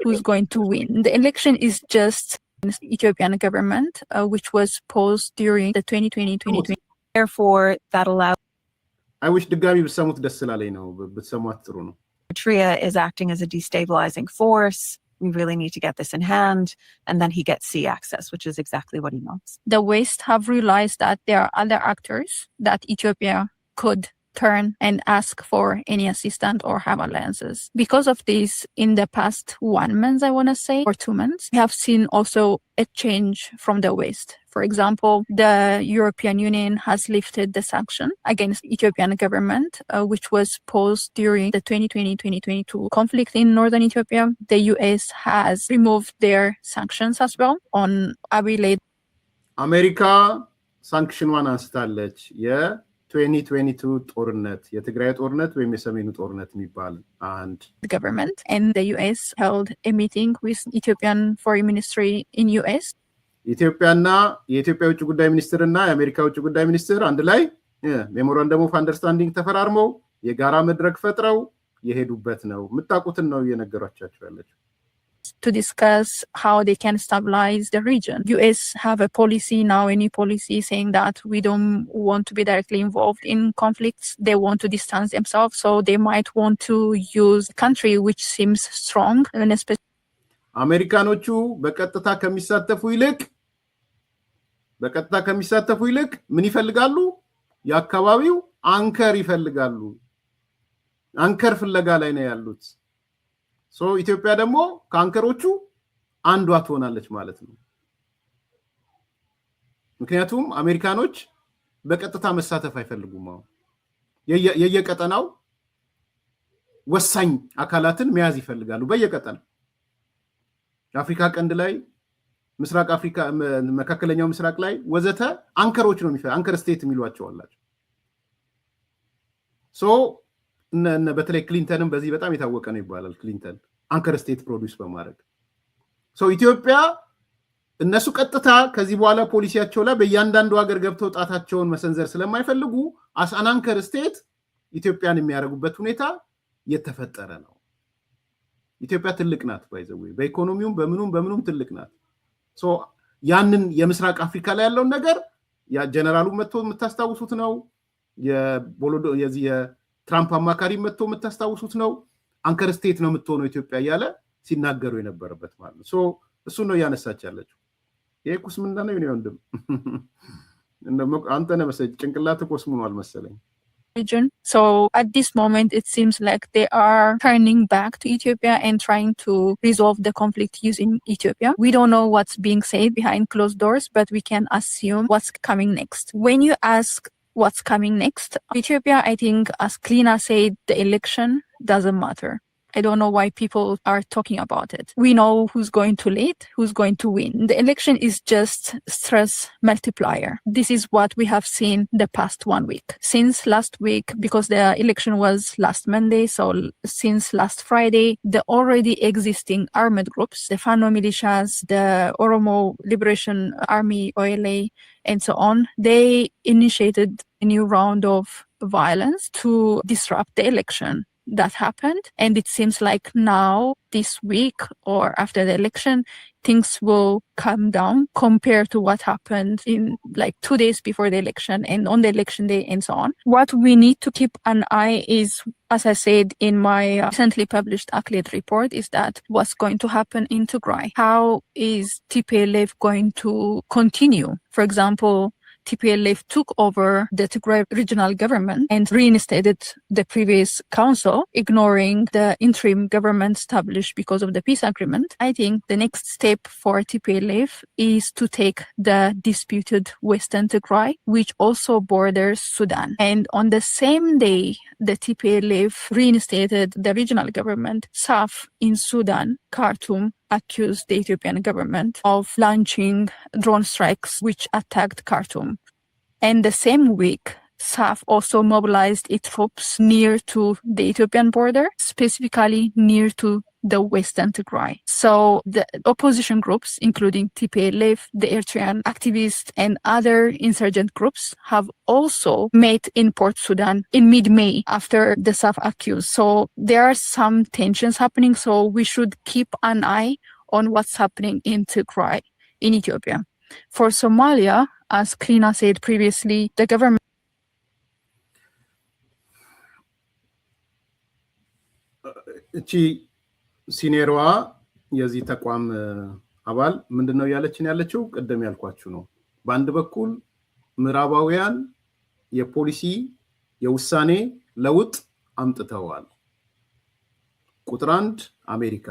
Who's going to win? The election is just Ethiopian government, which was posed during the 2020. Therefore, that allows I wish ድጋሚ ብትሰሙት ደስ ስላለኝ ነው። ብትሰሙት ጥሩ ነው። Eritrea is acting as a destabilizing force. We really need to get this in hand. And then he gets sea access, which is exactly what he wants. The West have realized that there are other actors that Ethiopia could turn and ask for any assistance or have alliances. Because of this, in the past 1 month, I want to say, or 2 months, we have seen also a change from the West. For example, the European Union has lifted the sanction against Ethiopian government, which was posed during the 2020-2022 conflict in northern Ethiopia. The US has removed their sanctions as well on Abiy. America ሳንክሽኗን አንስታለች። 2022 ጦርነት የትግራይ ጦርነት ወይም የሰሜኑ ጦርነት የሚባል አንድ government and the US held a meeting with Ethiopian foreign ministry in US. ኢትዮጵያና የኢትዮጵያ ውጭ ጉዳይ ሚኒስትርና የአሜሪካ ውጭ ጉዳይ ሚኒስትር አንድ ላይ ሜሞራንደም ኦፍ አንደርስታንዲንግ ተፈራርመው የጋራ መድረክ ፈጥረው የሄዱበት ነው። የምታውቁትን ነው እየነገሯቻችሁ ያለችው። To discuss how they can stabilize the region. US have a policy now, a new policy saying that we don't want to be directly involved in conflicts. They want to distance themselves, so they might want to use a country which seems strong. አሜሪካኖቹ በቀጥታ ከሚሳተፉ ይልቅ ምን ይፈልጋሉ? የአካባቢው አንከር ይፈልጋሉ። አንከር ፍለጋ ላይ ነው ያሉት። ሶ ኢትዮጵያ ደግሞ ከአንከሮቹ አንዷ ትሆናለች ማለት ነው። ምክንያቱም አሜሪካኖች በቀጥታ መሳተፍ አይፈልጉም። የየቀጠናው ወሳኝ አካላትን መያዝ ይፈልጋሉ። በየቀጠናው አፍሪካ ቀንድ ላይ፣ ምስራቅ አፍሪካ፣ መካከለኛው ምስራቅ ላይ ወዘተ አንከሮች ነው የሚፈልጉ። አንከር ስቴት የሚሏቸው አላቸው። ሶ በተለይ ክሊንተንም በዚህ በጣም የታወቀ ነው ይባላል። ክሊንተን አንከር ስቴት ፕሮዲውስ በማድረግ ሶ ኢትዮጵያ እነሱ ቀጥታ ከዚህ በኋላ ፖሊሲያቸው ላይ በእያንዳንዱ ሀገር ገብተው ጣታቸውን መሰንዘር ስለማይፈልጉ አሳን አንከር ስቴት ኢትዮጵያን የሚያደርጉበት ሁኔታ የተፈጠረ ነው። ኢትዮጵያ ትልቅ ናት፣ ባይዘው በኢኮኖሚውም በምኑም ትልቅ ናት። ሶ ያንን የምስራቅ አፍሪካ ላይ ያለውን ነገር ያ ጀነራሉ መጥቶ የምታስታውሱት ነው። የዚህ ትራምፕ አማካሪ መጥቶ የምታስታውሱት ነው። አንከር ስቴት ነው የምትሆነው ኢትዮጵያ እያለ ሲናገሩ የነበረበት ማለት ነው። ሶ እሱ ነው ያነሳች ያለችው። ይሄ ኩስምና ነው የኔ ወንድም። አንተ ነህ መሰለኝ ጭንቅላት ኮስሙኗል መሰለኝ። So at this moment, it seems like they are turning back to Ethiopia and trying to resolve the conflict using Ethiopia. We don't know what's being said behind closed doors, but we can assume what's coming next. When you ask what's coming next, Ethiopia, I think, as Klina said, the election doesn't matter. I don't know why people are talking about it. We know who's going to lead, who's going to win. The election is just stress multiplier. This is what we have seen the past 1 week. Since last week, because the election was last Monday, so since last Friday, the already existing armed groups, the Fano militias, the Oromo Liberation Army, OLA, and so on, they initiated a new round of violence to disrupt the election. That happened, and it seems like now this week or after the election things will calm down compared to what happened in like 2 days before the election and on the election day and so on. What we need to keep an eye is, as I said in my recently published ACLED report, is that what's going to happen in Tigray. How is TPLF going to continue? For example, TPLF took over the Tigray regional government and reinstated the previous council, ignoring the interim government established because of the peace agreement. I think the next step for TPLF is to take the disputed Western Tigray, which also borders Sudan. And on the same day, the TPLF reinstated the regional government, SAF in Sudan, Khartoum, accused the Ethiopian government of launching drone strikes which attacked Khartoum. And the same week, SAF also mobilized its troops near to the Ethiopian border, specifically near to the Western Tigray. So the opposition groups, including TPLF, the Eritrean activists, and other insurgent groups have also met in Port Sudan in mid-May after the SAF accused. So there are some tensions happening, so we should keep an eye on what's happening in Tigray, in Ethiopia. For Somalia, as Klina said previously, the government እቺ ሲኔሯ የዚህ ተቋም አባል ምንድነው ያለችን ያለችው ቀደም ያልኳችሁ ነው በአንድ በኩል ምዕራባውያን የፖሊሲ የውሳኔ ለውጥ አምጥተዋል ቁጥር 1 አሜሪካ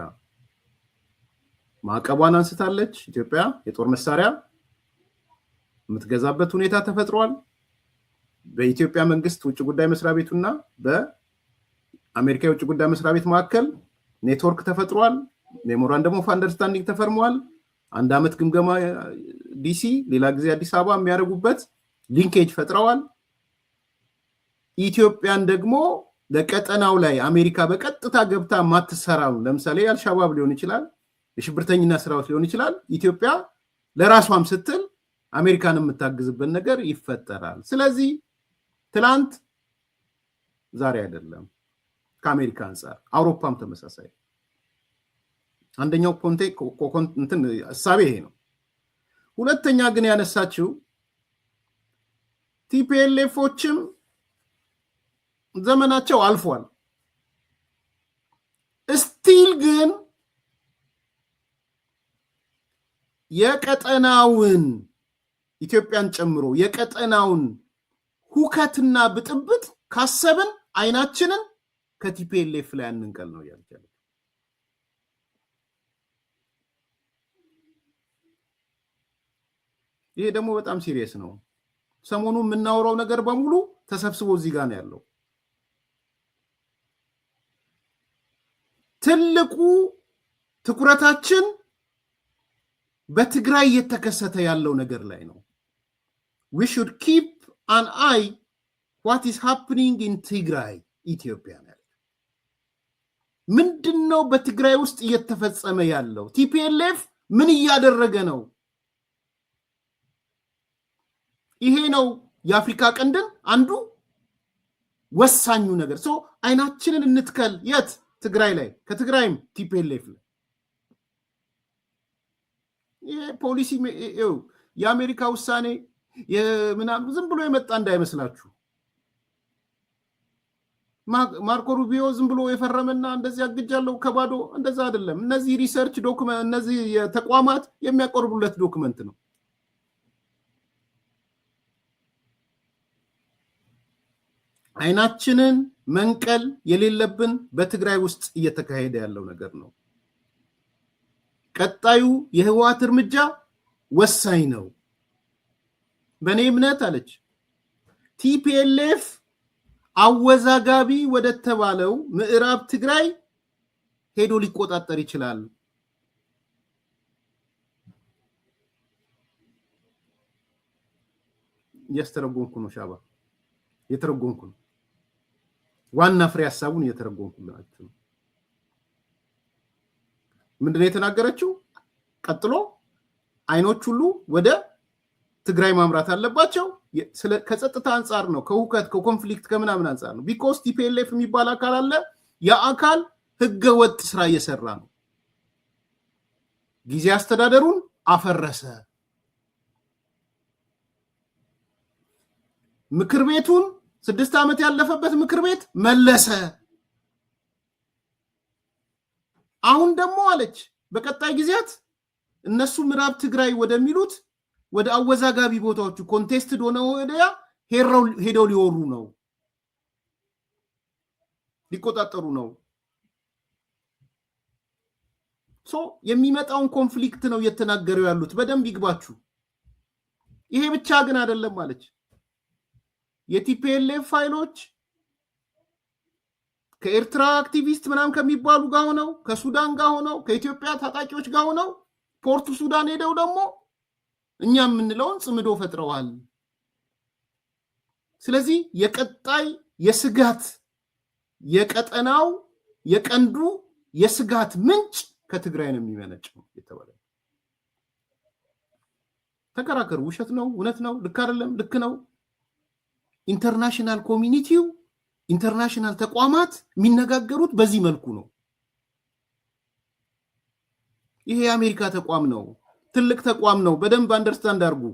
ማዕቀቧን አንስታለች ኢትዮጵያ የጦር መሳሪያ የምትገዛበት ሁኔታ ተፈጥሯል በኢትዮጵያ መንግስት ውጭ ጉዳይ መስሪያ ቤቱና በአሜሪካ ውጭ ጉዳይ መስሪያ ቤት መካከል ኔትወርክ ተፈጥሯል ሜሞራንደም ኦፍ አንደርስታንዲንግ ተፈርሟል አንድ አመት ግምገማ ዲሲ ሌላ ጊዜ አዲስ አበባ የሚያደርጉበት ሊንኬጅ ፈጥረዋል ኢትዮጵያን ደግሞ ለቀጠናው ላይ አሜሪካ በቀጥታ ገብታ ማትሰራው ለምሳሌ አልሻባብ ሊሆን ይችላል የሽብርተኝና ስራዎች ሊሆን ይችላል ኢትዮጵያ ለራሷም ስትል አሜሪካን የምታግዝበት ነገር ይፈጠራል ስለዚህ ትላንት ዛሬ አይደለም ከአሜሪካ አንፃር አውሮፓም ተመሳሳይ አንደኛው እንትን ሐሳቤ ይሄ ነው ሁለተኛ ግን ያነሳችው ቲፒኤልኤፎችም ዘመናቸው አልፏል ስቲል ግን የቀጠናውን ኢትዮጵያን ጨምሮ የቀጠናውን ሁከትና ብጥብጥ ካሰብን አይናችንን ከቲፒኤልኤፍ ላይ አንንቀል ነው ያልቻለ ይሄ ደግሞ በጣም ሲሪየስ ነው ሰሞኑን የምናወራው ነገር በሙሉ ተሰብስቦ እዚህ ጋር ነው ያለው ትልቁ ትኩረታችን በትግራይ የተከሰተ ያለው ነገር ላይ ነው we should keep an eye what is happening in Tigray Ethiopia ምንድነው በትግራይ ውስጥ እየተፈጸመ ያለው ቲፒኤልኤፍ ምን እያደረገ ነው ይሄ ነው የአፍሪካ ቀንድን አንዱ ወሳኙ ነገር ሶ አይናችንን እንትከል የት ትግራይ ላይ ከትግራይም ቲፒኤልኤፍ የፖሊሲ የአሜሪካ ውሳኔ የምናምን ዝም ብሎ የመጣ እንዳይመስላችሁ ማርኮ ሩቢዮ ዝም ብሎ የፈረመና እንደዚህ አግጃለው ከባዶ እንደዛ አይደለም እነዚህ ሪሰርች ዶክመንት እነዚህ ተቋማት የሚያቀርቡለት ዶክመንት ነው አይናችንን መንቀል የሌለብን በትግራይ ውስጥ እየተካሄደ ያለው ነገር ነው ቀጣዩ የህወሓት እርምጃ ወሳኝ ነው በኔ እምነት አለች ቲፒኤልኤፍ አወዛጋቢ ወደ ተባለው ምዕራብ ትግራይ ሄዶ ሊቆጣጠር ይችላል ያስተረጎምኩ ነው ሻባ የተረጎምኩ ነው ዋና ፍሬ ሐሳቡን የተረጎምኩላችሁ ምንድነው የተናገረችው ቀጥሎ አይኖች ሁሉ ወደ ትግራይ ማምራት አለባቸው ከጸጥታ አንፃር ነው ከሁከት ከኮንፍሊክት ከምናምን አንፃር ነው ቢኮዝ ቲፒኤልኤፍ የሚባል አካል አለ ያ አካል ህገወጥ ስራ እየሰራ ነው ጊዜ አስተዳደሩን አፈረሰ ምክር ቤቱን 6 ዓመት ያለፈበት ምክር ቤት መለሰ አሁን ደግሞ አለች በቀጣይ ጊዜያት እነሱ ምዕራብ ትግራይ ወደሚሉት ወደ አወዛጋቢ ቦታዎቹ ኮንቴስትድ ሆነው ሄደው ሊወሩ ነው ሊቆጣጠሩ ነው ሶ የሚመጣውን ኮንፍሊክት ነው እየተናገሩ ያሉት በደንብ ይግባችሁ ይሄ ብቻ ግን አይደለም ማለች የቲፒኤልኤፍ ፋይሎች ከኤርትራ አክቲቪስት ምናም ከሚባሉ ጋር ሆነው ከሱዳን ጋር ሆነው ከኢትዮጵያ ታጣቂዎች ጋር ሆነው ፖርቱ ሱዳን ሄደው ደግሞ እኛ ምንለውን ጽምዶ ፈጥረዋል ስለዚህ የቀጣይ የስጋት የቀጠናው የቀንዱ የስጋት ምንጭ ከትግራይ ነው የሚመነጨው የተባለ ተከራከሩ። ውሸት ነው እውነት ነው ልክ አይደለም ልክ ነው። ኢንተርናሽናል ኮሚኒቲው ኢንተርናሽናል ተቋማት የሚነጋገሩት በዚህ መልኩ ነው። ይሄ የአሜሪካ ተቋም ነው፣ ትልቅ ተቋም ነው። በደንብ አንደርስታንድ አድርጉ።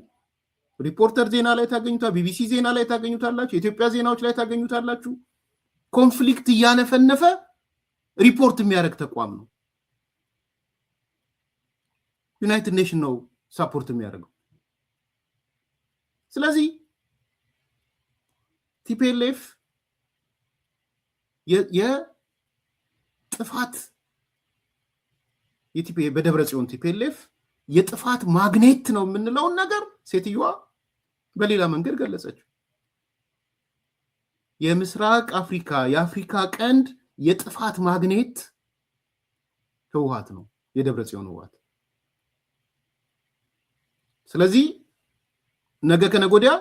ሪፖርተር ዜና ላይ ታገኙታላችሁ፣ ቢቢሲ ዜና ላይ ታገኙታላችሁ፣ የኢትዮጵያ ዜናዎች ላይ ታገኙታላችሁ። ኮንፍሊክት እያነፈነፈ ሪፖርት የሚያደርግ ተቋም ነው። ዩናይትድ ኔሽን ነው ሳፖርት የሚያደርገው። ስለዚህ ቲፒኤልኤፍ የጥፋት በደብረ ጽዮን ቲፒኤልኤፍ የጥፋት ማግኔት ነው የምንለውን ነገር ሴትዮዋ በሌላ መንገድ ገለጸችው። የምስራቅ አፍሪካ የአፍሪካ ቀንድ የጥፋት ማግኔት ህወሓት ነው፣ የደብረ ጽዮን ህወሓት። ስለዚህ ነገ ከነጎዲያ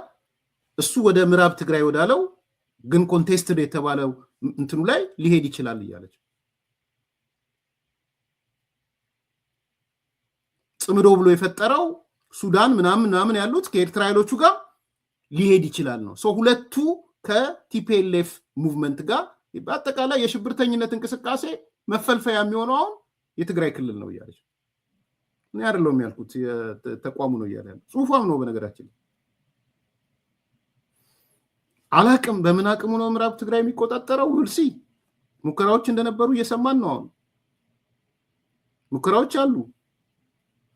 እሱ ወደ ምዕራብ ትግራይ ወዳለው ግን ኮንቴስትድ የተባለው እንትኑ ላይ ሊሄድ ይችላል እያለች ጽምዶ ብሎ የፈጠረው ሱዳን ምናምን ያሉት ከኤርትራ ኃይሎቹ ጋር ሊሄድ ይችላል ነው። ሁለቱ ከቲፒኤልኤፍ ሙቭመንት ጋር በአጠቃላይ የሽብርተኝነት እንቅስቃሴ መፈልፈያ የሚሆነው አሁን የትግራይ ክልል ነው እያለች እኔ አይደለሁም ያልኩት ተቋሙ ነው እያለ ያለው ጽሁፏም ነው። በነገራችን አላቅም በምን አቅሙ ነው ምዕራብ ትግራይ የሚቆጣጠረው። ውልሲ ሙከራዎች እንደነበሩ እየሰማን ነው። አሁን ሙከራዎች አሉ።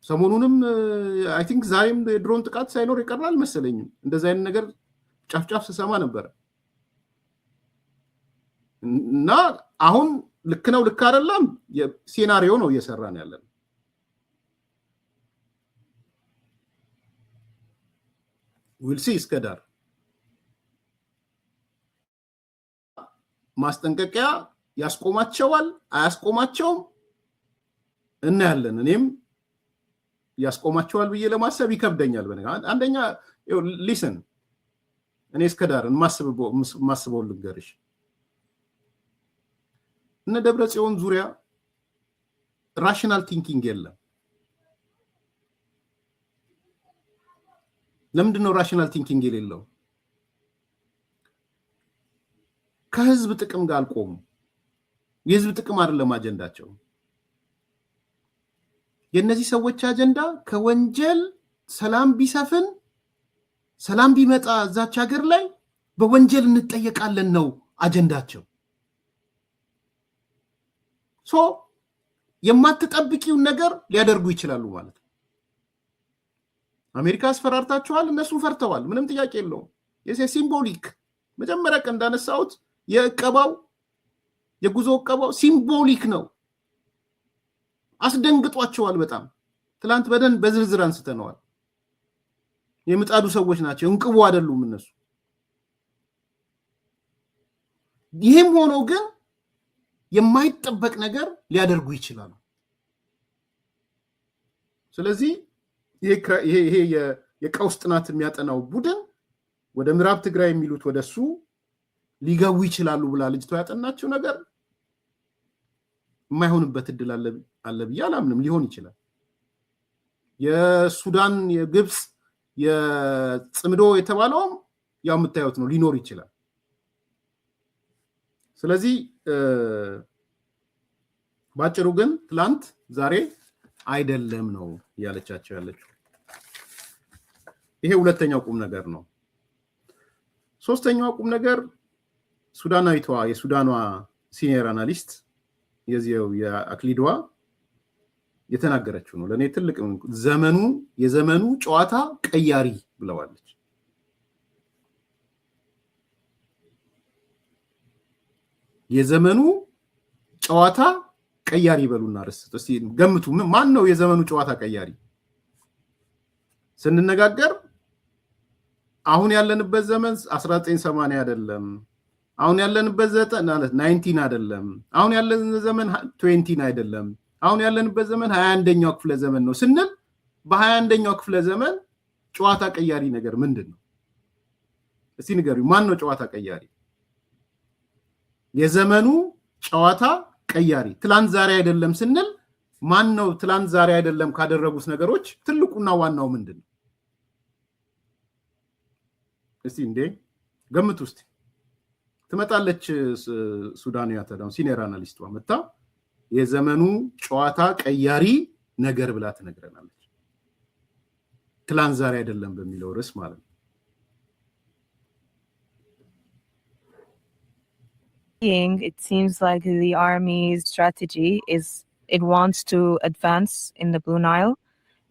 ሰሞኑንም አይ ቲንክ ዛሬም የድሮን ጥቃት ሳይኖር ይቀራል አልመሰለኝም። እንደዛ አይነት ነገር ጫፍጫፍ ስሰማ ነበር። እና አሁን ልክ ነው ልክ አይደለም የሴናሪዮ ነው እየሰራን ያለን። ዊል ሲ እስከ ዳር ማስጠንቀቂያ ያስቆማቸዋል አያስቆማቸውም እናያለን። እኔም ያስቆማቸዋል ብዬ ለማሰብ ይከብደኛል። አንደኛ ሊስን እኔ እስከ ዳር ማስበው ልንገርሽ። እነ ደብረ ጽዮን ዙሪያ ራሽናል ቲንኪንግ የለም። ለምንድን ነው ራሽናል ቲንኪንግ የሌለው? ከህዝብ ጥቅም ጋር አልቆሙ። የህዝብ ጥቅም አይደለም አጀንዳቸው። የነዚህ ሰዎች አጀንዳ ከወንጀል ሰላም ቢሰፍን ሰላም ቢመጣ እዛች ሀገር ላይ በወንጀል እንጠየቃለን ነው አጀንዳቸው። የማትጠብቂውን ነገር ሊያደርጉ ይችላሉ ማለት ነው። አሜሪካ አስፈራርታቸዋል፣ እነሱ ፈርተዋል። ምንም ጥያቄ የለውም። ሲምቦሊክ መጀመሪያ ቀን እንዳነሳሁት የጉዞ እቀባው ሲምቦሊክ ነው። አስደንግጧቸዋል በጣም። ትላንት በዝርዝር አንስተነዋል። የምጣዱ ሰዎች ናቸው፣ እንቅቡ አይደሉም እነሱ። ይህም ሆኖ ግን የማይጠበቅ ነገር ሊያደርጉ ይችላሉ። ስለዚህ ይሄ የቀውስ ጥናት የሚያጠናው ቡድን ወደ ምዕራብ ትግራይ የሚሉት ወደሱ ሊገቡ ይችላሉ ብላ ልጅቷ ያጠናቸው ነገር የማይሆንበት እድል አለ ብዬ አላምንም። ሊሆን ይችላል። የሱዳን የግብፅ የጽምዶ የተባለውም ያው የምታዩት ነው፣ ሊኖር ይችላል። ስለዚህ ባጭሩ ግን ትላንት ዛሬ አይደለም ነው ያለቻቸው ያለችው። ይሄ ሁለተኛው ቁም ነገር ነው። ሶስተኛው ቁም ነገር ሱዳናዊቷ የሱዳኗ ሲኒየር አናሊስት የአክሊድዋ የተናገረችው ነው። ለኔ ትልቅ የዘመኑ ጨዋታ ቀያሪ ብለዋለች። የዘመኑ ጨዋታ ቀያሪ በሉና ርስት እስቲ ገምቱ። ማን ነው የዘመኑ ጨዋታ ቀያሪ? ስንነጋገር አሁን ያለንበት ዘመን 1980 አይደለም። አሁን ያለንበት 19 አይደለም። አሁን ያለንበት ዘመን 20 አይደለም። አሁን ያለንበት ዘመን 21ኛው ክፍለ ዘመን ነው ስንል በ21ኛው ክፍለ ዘመን ጨዋታ ቀያሪ ነገር ምንድነው? እስቲ ንገሩኝ። ማን ነው ጨዋታ ቀያሪ? የዘመኑ ጨዋታ ቀያሪ ትላንት ዛሬ አይደለም ስንል ማን ነው ትላንት ዛሬ አይደለም ካደረጉት ነገሮች ትልቁና ዋናው ምንድነው? እስቲ እንዴ ገምቱ እስቲ። ትመጣለች ሱዳንያ ተዳው ሲኒየር አናሊስቷ መጣ የዘመኑ ጨዋታ ቀያሪ ነገር ብላ ትነግረናለች። ትላንት ዛሬ አይደለም በሚለው ርዕስ ማለት ነው። It seems like the army's strategy is it wants to advance in the Blue Nile,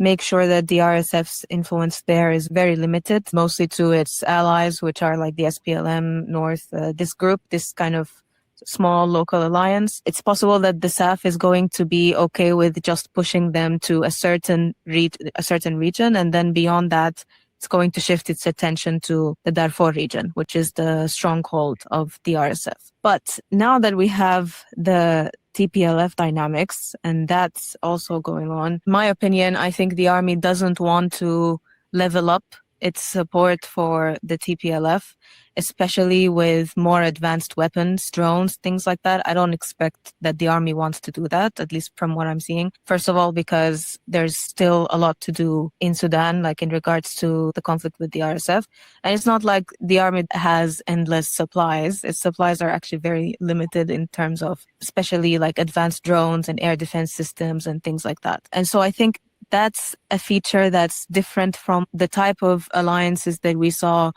make sure that the RSF's influence there is very limited, mostly to its allies, which are like the SPLM North, this group, this kind of small local alliance. It's possible that the SAF is going to be okay with just pushing them to a certain region, and then beyond that, it's going to shift its attention to the Darfur region, which is the stronghold of the RSF. But now that we have the TPLF dynamics, and that's also going on, in my opinion, I think the army doesn't want to level up its support for the TPLF, especially with more advanced weapons, drones, things like that. I don't expect that the army wants to do that, at least from what I'm seeing. First of all, because there's still a lot to do in Sudan, like in regards to the conflict with the RSF. And it's not like the army has endless supplies. Its supplies are actually very limited in terms of especially like advanced drones and air defense systems and things like that. And so I think that's a feature that's different from the type of alliances that we saw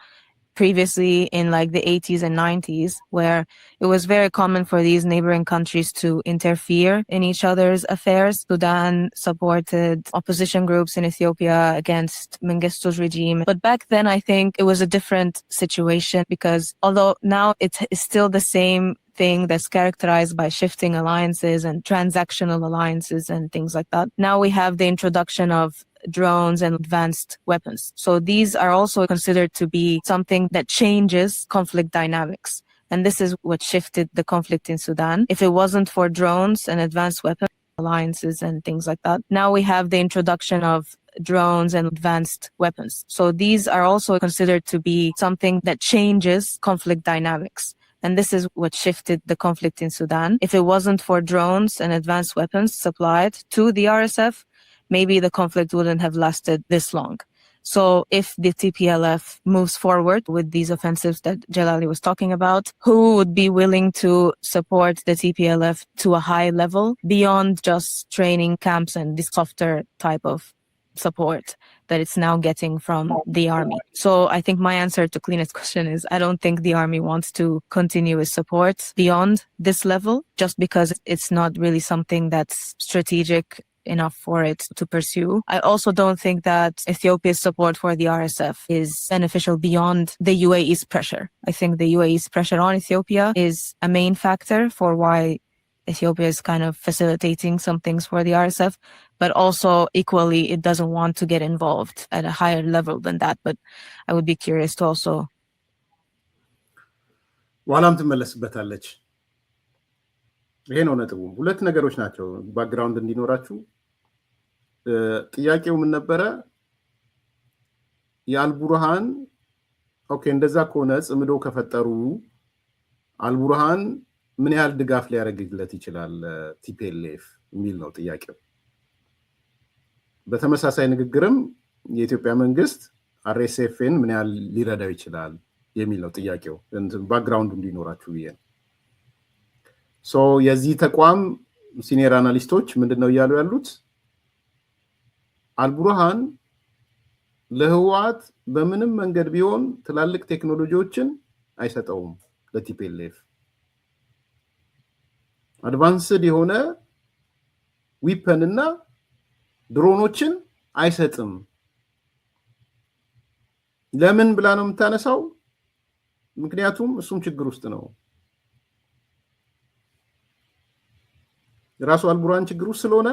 previously in like the 80s and 90s, where it was very common for these neighboring countries to interfere in each other's affairs. Sudan supported opposition groups in Ethiopia against Mengistu's regime. But back then, I think it was a different situation, because although now it is still the same thing that's characterized by shifting alliances and transactional alliances and things like that, now we have the introduction of drones and advanced weapons. So these are also considered to be something that changes conflict dynamics. And this is what shifted the conflict in Sudan. If it wasn't for drones and advanced weapons alliances and things like that, now we have the introduction of drones and advanced weapons. So these are also considered to be something that changes conflict dynamics. And this is what shifted the conflict in Sudan. If it wasn't for drones and advanced weapons supplied to the RSF, maybe the conflict wouldn't have lasted this long. So if the TPLF moves forward with these offensives that Jalali was talking about, who would be willing to support the TPLF to a high level beyond just training camps and this softer type of support that it's now getting from the army? So I think my answer to Kleen's question is I don't think the army wants to continue its support beyond this level, just because it's not really something that's strategic enough for it to pursue. I also don't think that Ethiopia's support for the RSF is beneficial beyond the UAE's pressure. I think the UAE's pressure on Ethiopia is a main factor for why Ethiopia is kind of facilitating some things for the RSF, but also equally it doesn't want to get involved at a higher level than that. But I would be curious to also. ዋላም ትመለስበታለች። ይሄ ነው ነጥቡ። ሁለት ነገሮች ናቸው ባክግራውንድ እንዲኖራችሁ። ጥያቄው ምን ነበረ? የአልቡርሃን ኦኬ እንደዛ ከሆነ ጽምዶ ከፈጠሩ አልቡርሃን ምን ያህል ድጋፍ ሊያደርግለት ይችላል ቲፒኤልኤፍ የሚል ነው ጥያቄው። በተመሳሳይ ንግግርም የኢትዮጵያ መንግስት አርኤስኤፍን ምን ያህል ሊረዳው ይችላል የሚል ነው ጥያቄው። ባክግራውንድ እንዲኖራችሁ ብዬ ነው። ሶ የዚህ ተቋም ሲኒየር አናሊስቶች ምንድነው እያሉ ያሉት? አልቡርሃን ለህወሓት በምንም መንገድ ቢሆን ትላልቅ ቴክኖሎጂዎችን አይሰጠውም ለቲፒኤልኤፍ። አድቫንስድ የሆነ ዊፐን እና ድሮኖችን አይሰጥም። ለምን ብላ ነው የምታነሳው? ምክንያቱም እሱም ችግር ውስጥ ነው። ራሱ አልቡርሃን ችግር ውስጥ ስለሆነ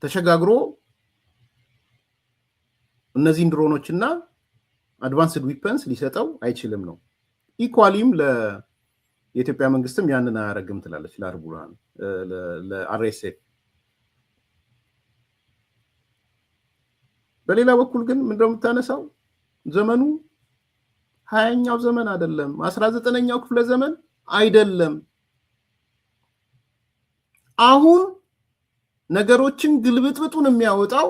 ተሸጋግሮ እነዚህን ድሮኖችና አድቫንስድ ዊፐንስ ሊሰጠው አይችልም ነው። ኢኳሊም የኢትዮጵያ መንግስትም ያንን አያረግም ትላለች ለአልቡርሃን ለአርኤስኤፍ። በሌላ በኩል ግን ምንድነው የምታነሳው? ዘመኑ 20ኛው ዘመን አይደለም 19ኛው ክፍለ ዘመን አይደለም። አሁን ነገሮችን ግልብጥብጡን የሚያወጣው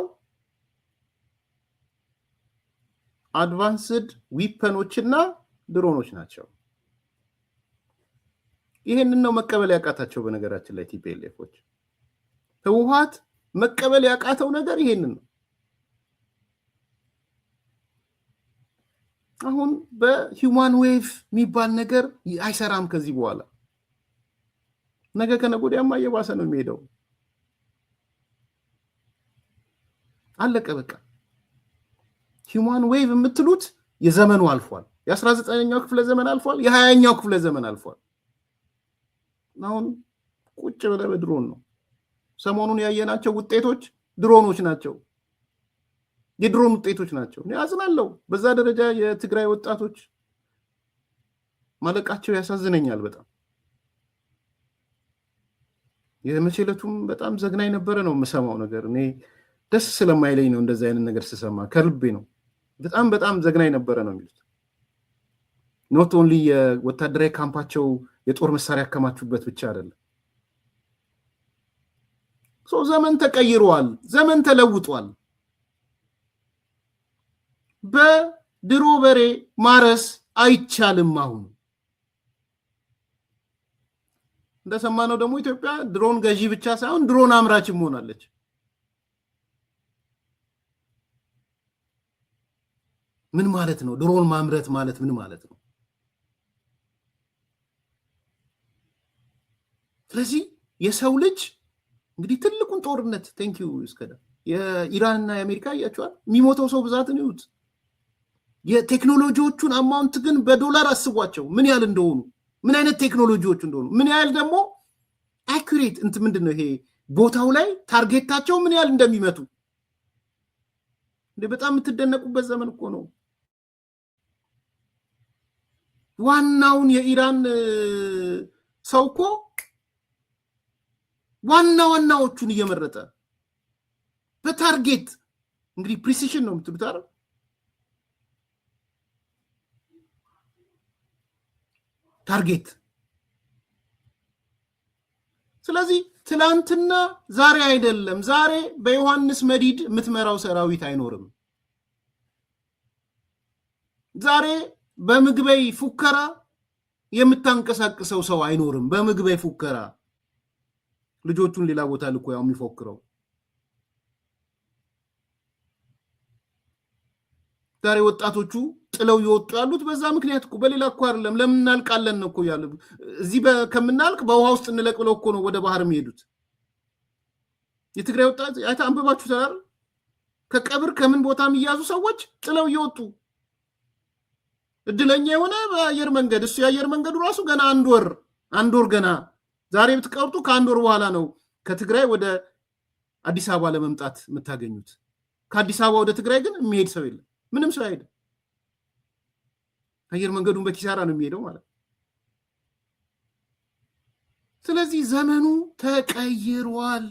አድቫንስድ ዊፐኖችና ድሮኖች ናቸው። ይሄንን ነው መቀበል ያቃታቸው። በነገራችን ላይ ቲፒኤልኤፎች ህወሓት መቀበል ያቃተው ነገር ይሄንን ነው። አሁን በሂውማን ዌቭ የሚባል ነገር አይሰራም ከዚህ በኋላ። ነገ ከነገ ወዲያማ እየባሰ ነው የሚሄደው። አለቀ በቃ። ሂውማን ዌቭ የምትሉት የዘመኑ አልፏል። የ19ኛው ክፍለ ዘመን አልፏል። የ20ኛው ክፍለ ዘመን አልፏል። አሁን ቁጭ ብለህ በድሮን ነው። ሰሞኑን ያየናቸው ውጤቶች ድሮኖች ናቸው። የድሮን ውጤቶች ናቸው። እኔ አዝናለሁ። በዛ ደረጃ የትግራይ ወጣቶች ማለቃቸው ያሳዝነኛል በጣም። የመቼለቱም በጣም ዘግናኝ ነበረ ነው የምሰማው ነገር። እኔ ደስ ስለማይለኝ ነው እንደዛ አይነት ነገር ስሰማ፣ ከልቤ ነው። በጣም በጣም ዘግናኝ ነበረ ነው የሚሉት። ኖት ኦንሊ የወታደራዊ ካምፓቸው የጦር መሳሪያ ያከማቹበት ብቻ አይደለም። ዘመን ተቀይሯል። ዘመን ተለውጧል። በድሮ በሬ ማረስ አይቻልም። አሁን እንደሰማነው ደግሞ ኢትዮጵያ ድሮን ገዢ ብቻ ሳይሆን ድሮን አምራችም ሆናለች። ምን ማለት ነው? ድሮን ማምረት ማለት ምን ማለት ነው? ስለዚህ የሰው ልጅ እንግዲህ ትልቁን ጦርነት ቴንኪዩ እስከዳ የኢራንና የአሜሪካ ያያቸዋል። የሚሞተው ሰው ብዛትን ይዩት። የቴክኖሎጂዎቹን አማውንት ግን በዶላር አስቧቸው ምን ያህል እንደሆኑ፣ ምን አይነት ቴክኖሎጂዎች እንደሆኑ፣ ምን ያህል ደግሞ አኩሬት ምንድን ነው ይሄ ቦታው ላይ ታርጌታቸው ምን ያህል እንደሚመቱ እንደ በጣም የምትደነቁበት ዘመን እኮ ነው። ዋናውን የኢራን ሰው እኮ ዋናዎቹን እየመረጠ በታርጌት እንግዲህ ፕሪሲሽን ነው የምትሉት አይደል? ታርጌት። ስለዚህ ትላንትና ዛሬ አይደለም። ዛሬ በዮሐንስ መዲድ የምትመራው ሰራዊት አይኖርም። ዛሬ በምግበይ ፉከራ የምታንቀሳቅሰው ሰው አይኖርም። በምግበይ ፉከራ ልጆቹን ሌላ ቦታ ልኮ ያው የሚፎክረው ዛሬ ወጣቶቹ ጥለው ይወጡ ያሉት በዛ ምክንያት እኮ በሌላ እኮ አይደለም። ለምን እናልቃለን ነው እኮ ያለው። እዚህ ከምናልቅ በውሃ ውስጥ እንለቅ ብለው እኮ ነው ወደ ባህር የሚሄዱት። የትግራይ ወጣት አይታ አንብባችሁ ተራር ከቀብር ከምን ቦታ የሚያዙ ሰዎች ጥለው ይወጡ። እድለኛ የሆነ በአየር መንገድ እሱ የአየር መንገዱ ራሱ ገና አንድ ወር ገና ዛሬ ብትቀርጡ ከአንድ ወር በኋላ ነው ከትግራይ ወደ አዲስ አበባ ለመምጣት የምታገኙት። ከአዲስ አበባ ወደ ትግራይ ግን የሚሄድ ሰው የለም። ምንም ሰው አይሄድም። አየር መንገዱን በኪሳራ ነው የሚሄደው ማለት። ስለዚህ ዘመኑ ተቀይሯል።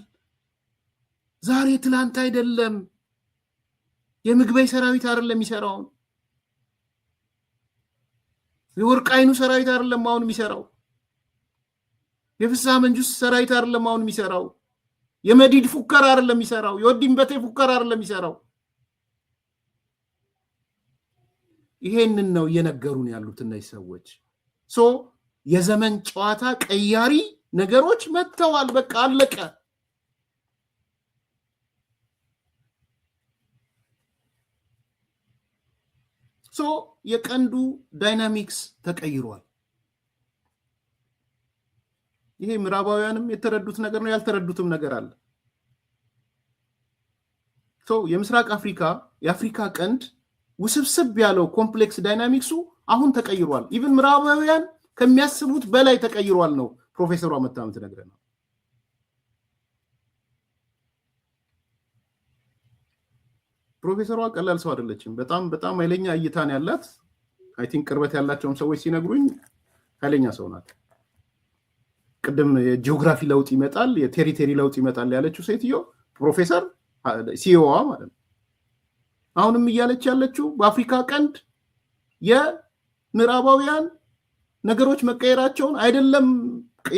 ዛሬ ትላንት አይደለም። የምግበይ ሰራዊት አይደለም የሚሰራው። የወርቅ አይኑ ሰራዊት አይደለም አሁን የሚሰራው። የፍስሐ መንጁስ ሰራዊት አይደለም አሁን የሚሰራው። የመዲድ ፉከራ አይደለም የሚሰራው። የወዲንበቴ ፉከራ አይደለም የሚሰራው። ይሄንን ነው እየነገሩን ያሉት እነዚህ ሰዎች። የዘመን ጨዋታ ቀያሪ ነገሮች መጥተዋል። በቃ አለቀ። የቀንዱ ዳይናሚክስ ተቀይሯል። ይሄ ምዕራባውያንም የተረዱት ነገር ነው፣ ያልተረዱትም ነገር አለ። የምስራቅ አፍሪካ የአፍሪካ ቀንድ ውስብስብ ያለው ኮምፕሌክስ ዳይናሚክሱ አሁን ተቀይሯል። ኢቭን ምዕራባውያን ከሚያስቡት በላይ ተቀይሯል ነው ፕሮፌሰሯ መታመት ነግረናል። ፕሮፌሰሯ ቀላል ሰው አይደለችም። በጣም ኃይለኛ እይታን ያላት አይ ቲንክ ቅርበት ያላቸውም ሰዎች ሲነግሩኝ ኃይለኛ ሰው ናት። ቅድም የጂኦግራፊ ለውጥ ይመጣል፣ የቴሪቶሪ ለውጥ ይመጣል ያለችው ሴትዮ ፕሮፌሰር ሲኦዋ ማለት ነው። አሁንም እያለች ያለችው በአፍሪካ ቀንድ የምዕራባውያን ነገሮች መቀየራቸውን አይደለም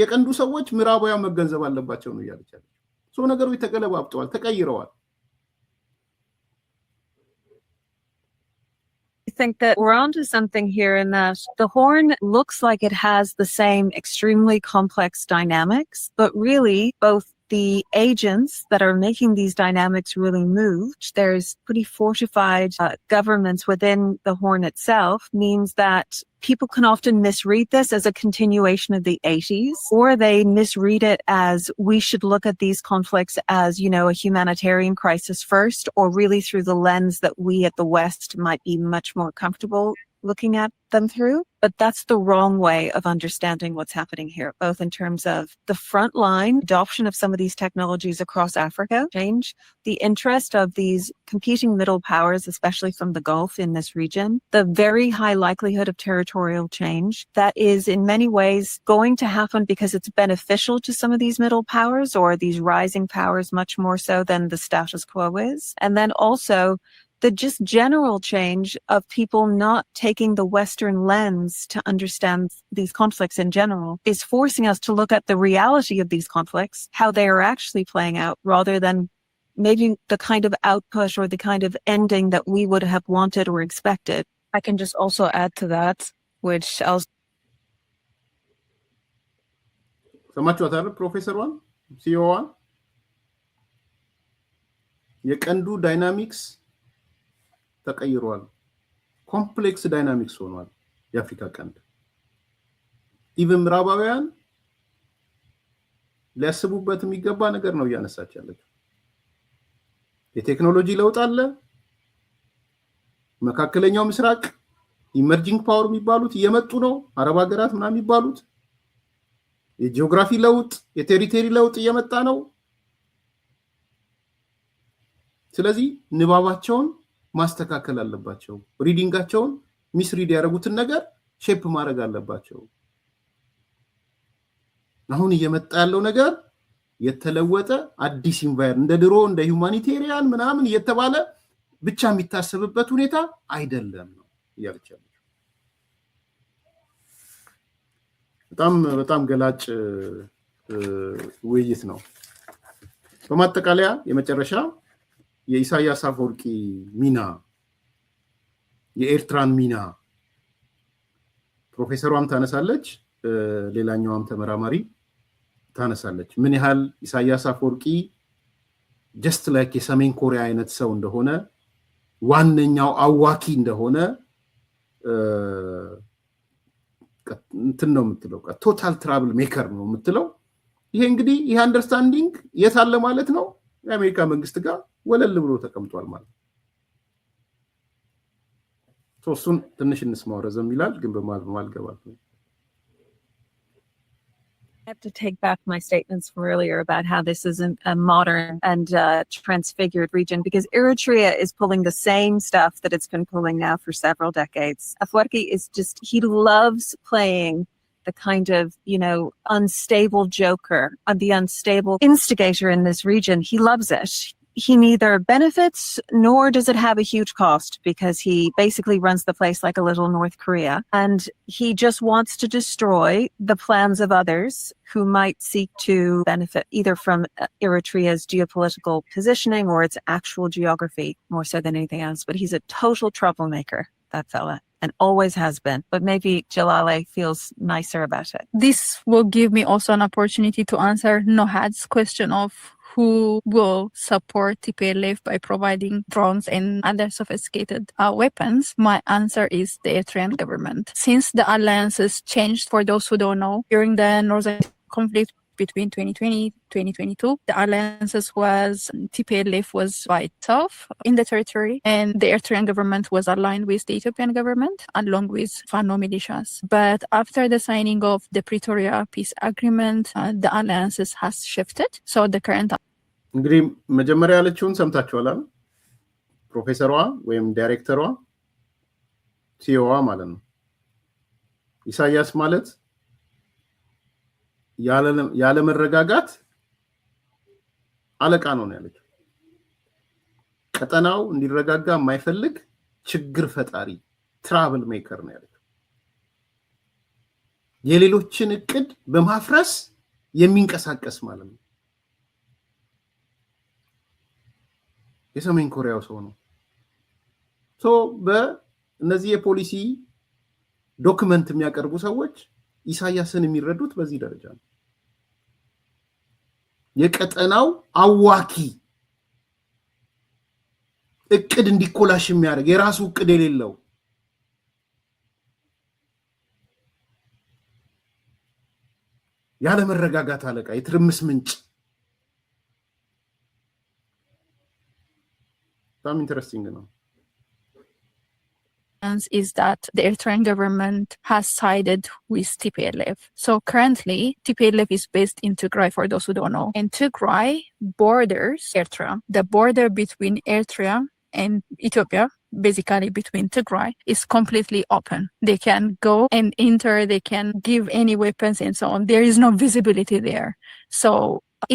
የቀንዱ ሰዎች ምዕራባውያን መገንዘብ አለባቸው ነው ያለች ሶ ነገሮች ተገለባብጠዋል ተቀይረዋል I think that we're onto something here in that the Horn looks like it has the same extremely complex dynamics, but really both the agents that are making these dynamics really move, there's pretty fortified governments within the Horn itself, means that people can often misread this as a continuation of the 80s, or they misread it as we should look at these conflicts as, you know, a humanitarian crisis first, or really through the lens that we at the West might be much more comfortable looking at them through. But that's the wrong way of understanding what's happening here, both in terms of the frontline adoption of some of these technologies across Africa, change, the interest of these competing middle powers, especially from the Gulf in this region, the very high likelihood of territorial change that is in many ways going to happen because it's beneficial to some of these middle powers or these rising powers much more so than the status quo is. And then also the just general change of people not taking the Western lens to understand these conflicts in general is forcing us to look at the reality of these conflicts, how they are actually playing out, rather than maybe the kind of output or the kind of ending that we would have wanted or expected. I can just also add to that, which I'll ሰማችኋታል ፕሮፌሰሯን ሲኦዋን የቀንዱ ዳይናሚክስ ተቀይሯል ኮምፕሌክስ ዳይናሚክስ ሆኗል የአፍሪካ ቀንድ ኢቭን ምዕራባውያን ሊያስቡበት የሚገባ ነገር ነው ያነሳች ያለችው የቴክኖሎጂ ለውጥ አለ መካከለኛው ምስራቅ ኢመርጂንግ ፓወር የሚባሉት እየመጡ ነው አረብ ሀገራት ምናምን የሚባሉት የጂኦግራፊ ለውጥ የቴሪቶሪ ለውጥ እየመጣ ነው ስለዚህ ንባባቸውን ማስተካከል አለባቸው ሪዲንጋቸውን ሚስሪድ ያደረጉትን ነገር ሼፕ ማድረግ አለባቸው አሁን እየመጣ ያለው ነገር የተለወጠ አዲስ ኢንቫይሮንመንት እንደ ድሮ እንደ ሁማኒቴሪያን ምናምን እየተባለ ብቻ የሚታሰብበት ሁኔታ አይደለም ነው ያልቻለ በጣም ገላጭ ውይይት ነው በማጠቃለያ የመጨረሻ የኢሳያስ አፈወርቂ ሚና የኤርትራን ሚና ፕሮፌሰሯም ታነሳለች ሌላኛውም ተመራማሪ ታነሳለች ምን ያህል ኢሳያስ አፈወርቂ just like የሰሜን ኮሪያ አይነት ሰው እንደሆነ ዋነኛው አዋኪ እንደሆነ እንትን ነው የምትለው ቶታል ትራብል ሜከር ነው የምትለው ይሄ እንግዲህ ይሄ አንደርስታንዲንግ የታለ ማለት ነው የአሜሪካ መንግስት ጋር ወለል ብሎ ተቀምጧል ማለት ሶስቱን ትንሽ እንስማው ረዘም ይላል ግን በማል ገባል I have to take back my statements from earlier about how this isn't a modern and transfigured region, because Eritrea is pulling the same stuff that it's been pulling now for several decades. Afwerki is just, he loves playing the kind of, you know, unstable joker, the unstable instigator in this region. He loves it. He neither benefits nor does it have a huge cost, because he basically runs the place like a little North Korea, and he just wants to destroy the plans of others who might seek to benefit either from Eritrea's geopolitical positioning or its actual geography more so than anything else. But he's a total troublemaker, that fella, and always has been. But maybe Jalale feels nicer about it. This will give me also an opportunity to answer Nohad's question of who will support TPLF by providing drones and other sophisticated weapons. My answer is the Eritrean government. Since the alliances changed, for those who don't know, during the northern conflict between 2020-2022, the alliances was TPLF was by itself in the territory, and the Eritrean government was aligned with the Ethiopian government along with Fano militias. But after the signing of the Pretoria peace agreement, the alliances has shifted. So the current እንግዲህ መጀመሪያ ያለችውን ሰምታችኋል ፕሮፌሰሯ ወይም ዳይሬክተሯ ሲኦዋ ማለት ነው ኢሳያስ ማለት ያለ መረጋጋት አለቃ ነው ያለችው ቀጠናው እንዲረጋጋ የማይፈልግ ችግር ፈጣሪ ትራብል ሜከር ነው ያለችው የሌሎችን እቅድ በማፍረስ የሚንቀሳቀስ ማለት ነው። የሰሜን ኮሪያው ሰው ነው። በእነዚህ የፖሊሲ ዶክመንት የሚያቀርቡ ሰዎች ኢሳያስን የሚረዱት በዚህ ደረጃ ነው። የቀጠናው አዋኪ እቅድ እንዲኮላሽ የሚያደርግ የራሱ እቅድ የሌለው ያለ መረጋጋት አለቃ የትርምስ ምንጭ በጣም ኢንተረስቲንግ ነው። Is that the Eritrean government has sided with TPLF. So currently, TPLF is based in Tigray, for those who don't know. And Tigray borders Eritrea. The border between Eritrea and Ethiopia, basically between Tigray, is completely open. They can go and enter, they can give any weapons and so on. There is no visibility there. So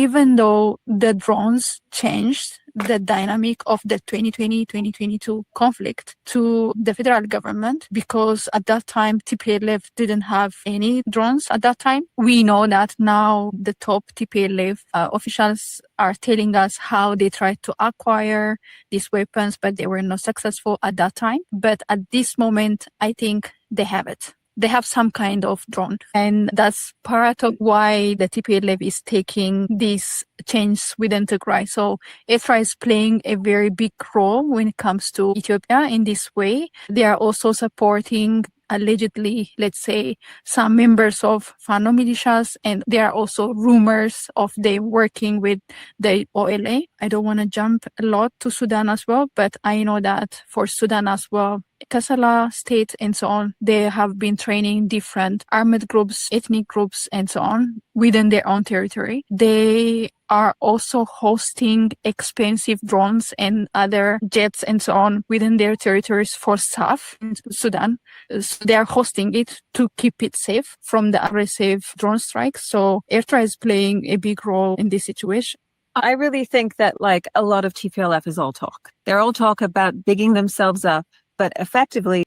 even though the drones changed the dynamic of the 2020-2022 conflict to the federal government, because at that time TPLF didn't have any drones at that time. We know that now the top TPLF officials are telling us how they tried to acquire these weapons, but they were not successful at that time. But at this moment, I think they have it. They have some kind of drone. And that's part of why the TPLF is taking these changes within Tigray. So Eritrea is playing a very big role when it comes to Ethiopia in this way. They are also supporting, allegedly, let's say, some members of Fano militias, and there are also rumors of them working with the OLA. I don't want to jump a lot to Sudan as well, but I know that for Sudan as well, Kassala state and so on, they have been training different armed groups, ethnic groups and so on within their own territory. They are also hosting expensive drones and other jets and so on within their territories for staff in Sudan. So they are hosting it to keep it safe from the aggressive drone strikes. So Eritrea is playing a big role in this situation. I really think that like a lot of TPLF is all talk. They're all talk about bigging themselves up, but effectively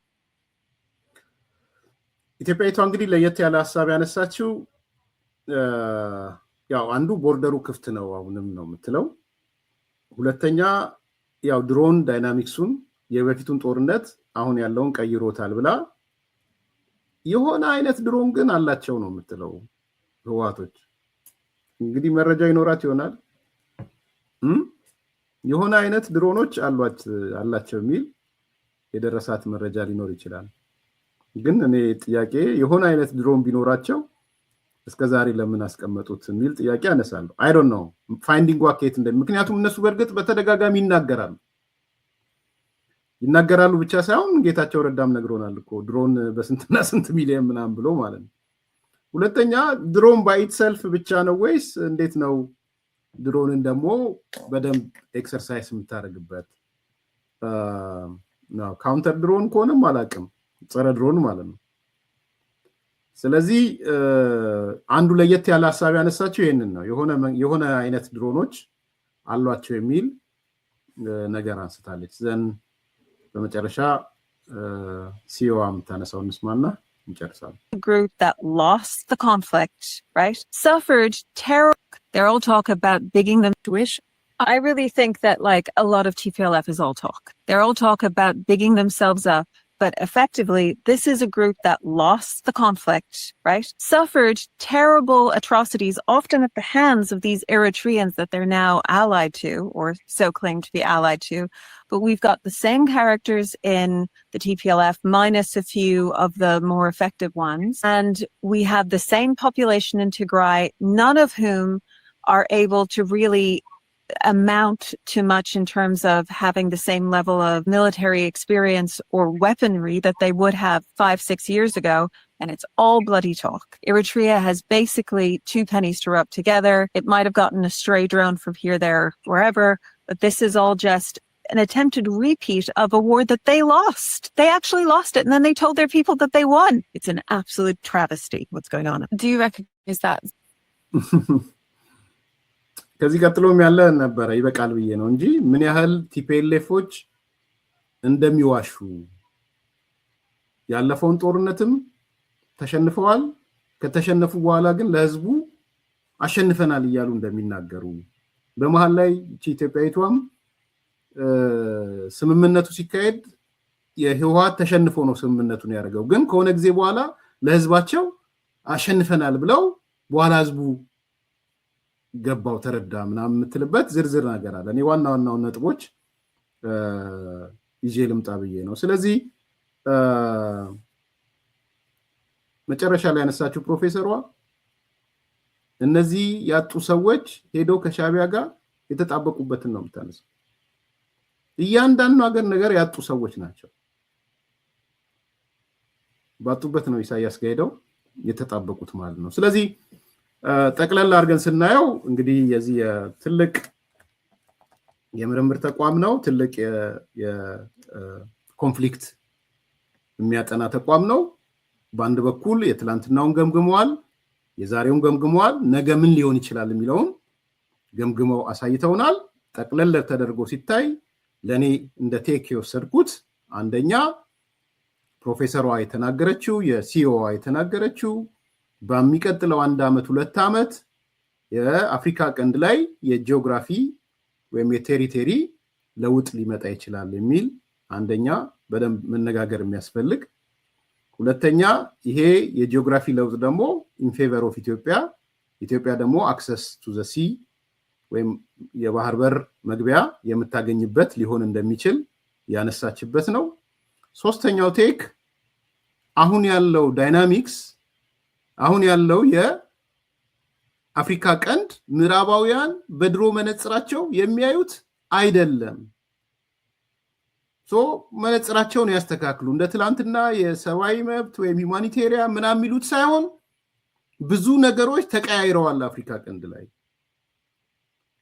ኢትዮጵያዊቷ እንግዲህ ለየት ያለ ሐሳብ ያነሳችው ያው አንዱ ቦርደሩ ክፍት ነው አሁንም ነው የምትለው። ሁለተኛ ያው ድሮን ዳይናሚክሱን የበፊቱን ጦርነት አሁን ያለውን ቀይሮታል ብላ የሆነ አይነት ድሮን ግን አላቸው ነው የምትለው ህዋቶች። እንግዲህ መረጃ ይኖራት ይሆናል የሆነ አይነት ድሮኖች አላቸው የሚል የደረሳት መረጃ ሊኖር ይችላል። ግን እኔ ጥያቄ የሆነ አይነት ድሮን ቢኖራቸው እስከዛሬ ለምን አስቀመጡት የሚል ጥያቄ አነሳለሁ። I don't know finding ዋኬት ምክንያቱም እነሱ በርግጥ በተደጋጋሚ ይናገራሉ ብቻ ሳይሆን ጌታቸው ረዳም ነግሮናል እኮ ድሮን በስንትና ስንት ሚሊዮን ምናምን ብሎ ማለት ነው። ሁለተኛ ድሮን ባይ ኢትሰልፍ ብቻ ነው ወይስ እንዴት ነው ድሮንን ደግሞ በደንብ ኤክሰርሳይዝ የምታደርግበት? ነው ካውንተር ድሮን ከሆነም አላቅም ጸረ ድሮን ማለት ነው። ስለዚህ አንዱ ለየት ያለ ሐሳብ ያነሳቸው ይሄንን ነው የሆነ አይነት ድሮኖች አሏቸው የሚል ነገር አንስታለች። ዘን በመጨረሻ ሲዮአም ታነሳው እንስማና እንጨርሳለን። Group that lost the conflict, right? Suffered terror. They're all talk about bigging them to wish. I really think that like a lot of TPLF is all talk. They're all talk about bigging themselves up, but effectively this is a group that lost the conflict, right? Suffered terrible atrocities, often at the hands of these Eritreans that they're now allied to, or so claim to be allied to. But we've got the same characters in the TPLF, minus a few of the more effective ones. And we have the same population in Tigray, none of whom are able to really amount to much in terms of having the same level of military experience or weaponry that they would have 5-6 years ago. And it's all bloody talk. Eritrea has basically two pennies to rub together. It might have gotten a stray drone from here, there, wherever, but this is all just an attempted repeat of a war that they lost. They actually lost it, and then they told their people that they won. It's an absolute travesty what's going on. Do you recognize that? ከዚህ ቀጥሎም ያለ ነበር ይበቃል ብዬ ነው እንጂ ምን ያህል ቲፒኤልኤፎች እንደሚዋሹ ያለፈውን ጦርነትም ተሸንፈዋል ከተሸነፉ በኋላ ግን ለህዝቡ አሸንፈናል እያሉ እንደሚናገሩ በመሃል ላይ ኢትዮጵያዊቷም ስምምነቱ ሲካሄድ የህወሓት ተሸንፎ ነው ስምምነቱን ያደረገው ግን ከሆነ ጊዜ በኋላ ለህዝባቸው አሸንፈናል ብለው በኋላ ህዝቡ ገባው ተረዳ ምናምን የምትልበት ዝርዝር ነገር አለ እኔ ዋናው ነጥቦች ይዤ ልምጣ ብዬ ነው ስለዚህ መጨረሻ ላይ ያነሳችው ፕሮፌሰሯ እነዚህ ያጡ ሰዎች ሄዶ ከሻቢያ ጋር የተጣበቁበትን ነው የምታነሳው እያንዳንዱ ነገር ያጡ ሰዎች ናቸው ባጡበት ነው ኢሳያስ ጋር የተጣበቁት ማለት ነው ስለዚህ ጠቅላላ አርገን ስናየው እንግዲህ የዚህ ትልቅ የምርምር ተቋም ነው ትልቅ የኮንፍሊክት የሚያጠና ተቋም ነው በአንድ በኩል የትላንትናውን ገምግመዋል የዛሬውን ገምግመዋል ነገ ምን ሊሆን ይችላል የሚለውን ገምግመው አሳይተውናል ጠቅለል ተደርጎ ሲታይ ለኔ እንደ ቴክ የወሰድኩት አንደኛ ፕሮፌሰሯ የተናገረችው የሲኦዋ የተናገረችው በሚቀጥለው 1 አመት 2 አመት የአፍሪካ ቀንድ ላይ የጂኦግራፊ ወይም የቴሪቶሪ ለውጥ ሊመጣ ይችላል የሚል አንደኛ በደንብ መነጋገር የሚያስፈልግ ሁለተኛ ይሄ የጂኦግራፊ ለውጥ ደግሞ ኢን ፌቨር ኦፍ ኢትዮጵያ ደግሞ አክሰስ ቱ ዘ ሲ ወይም የባህር በር መግቢያ የምታገኝበት ሊሆን እንደሚችል ያነሳችበት ነው ሶስተኛው ቴክ አሁን ያለው ዳይናሚክስ አሁን ያለው የአፍሪካ ቀንድ ምዕራባውያን በድሮ መነጽራቸው የሚያዩት አይደለም መነጽራቸውን ያስተካክሉ እንደ ትላንትና የሰብአዊ መብት ወይም ሁማኒቴሪያን ምናምን የሚሉት ሳይሆን ብዙ ነገሮች ተቀያይረዋል አፍሪካ ቀንድ ላይ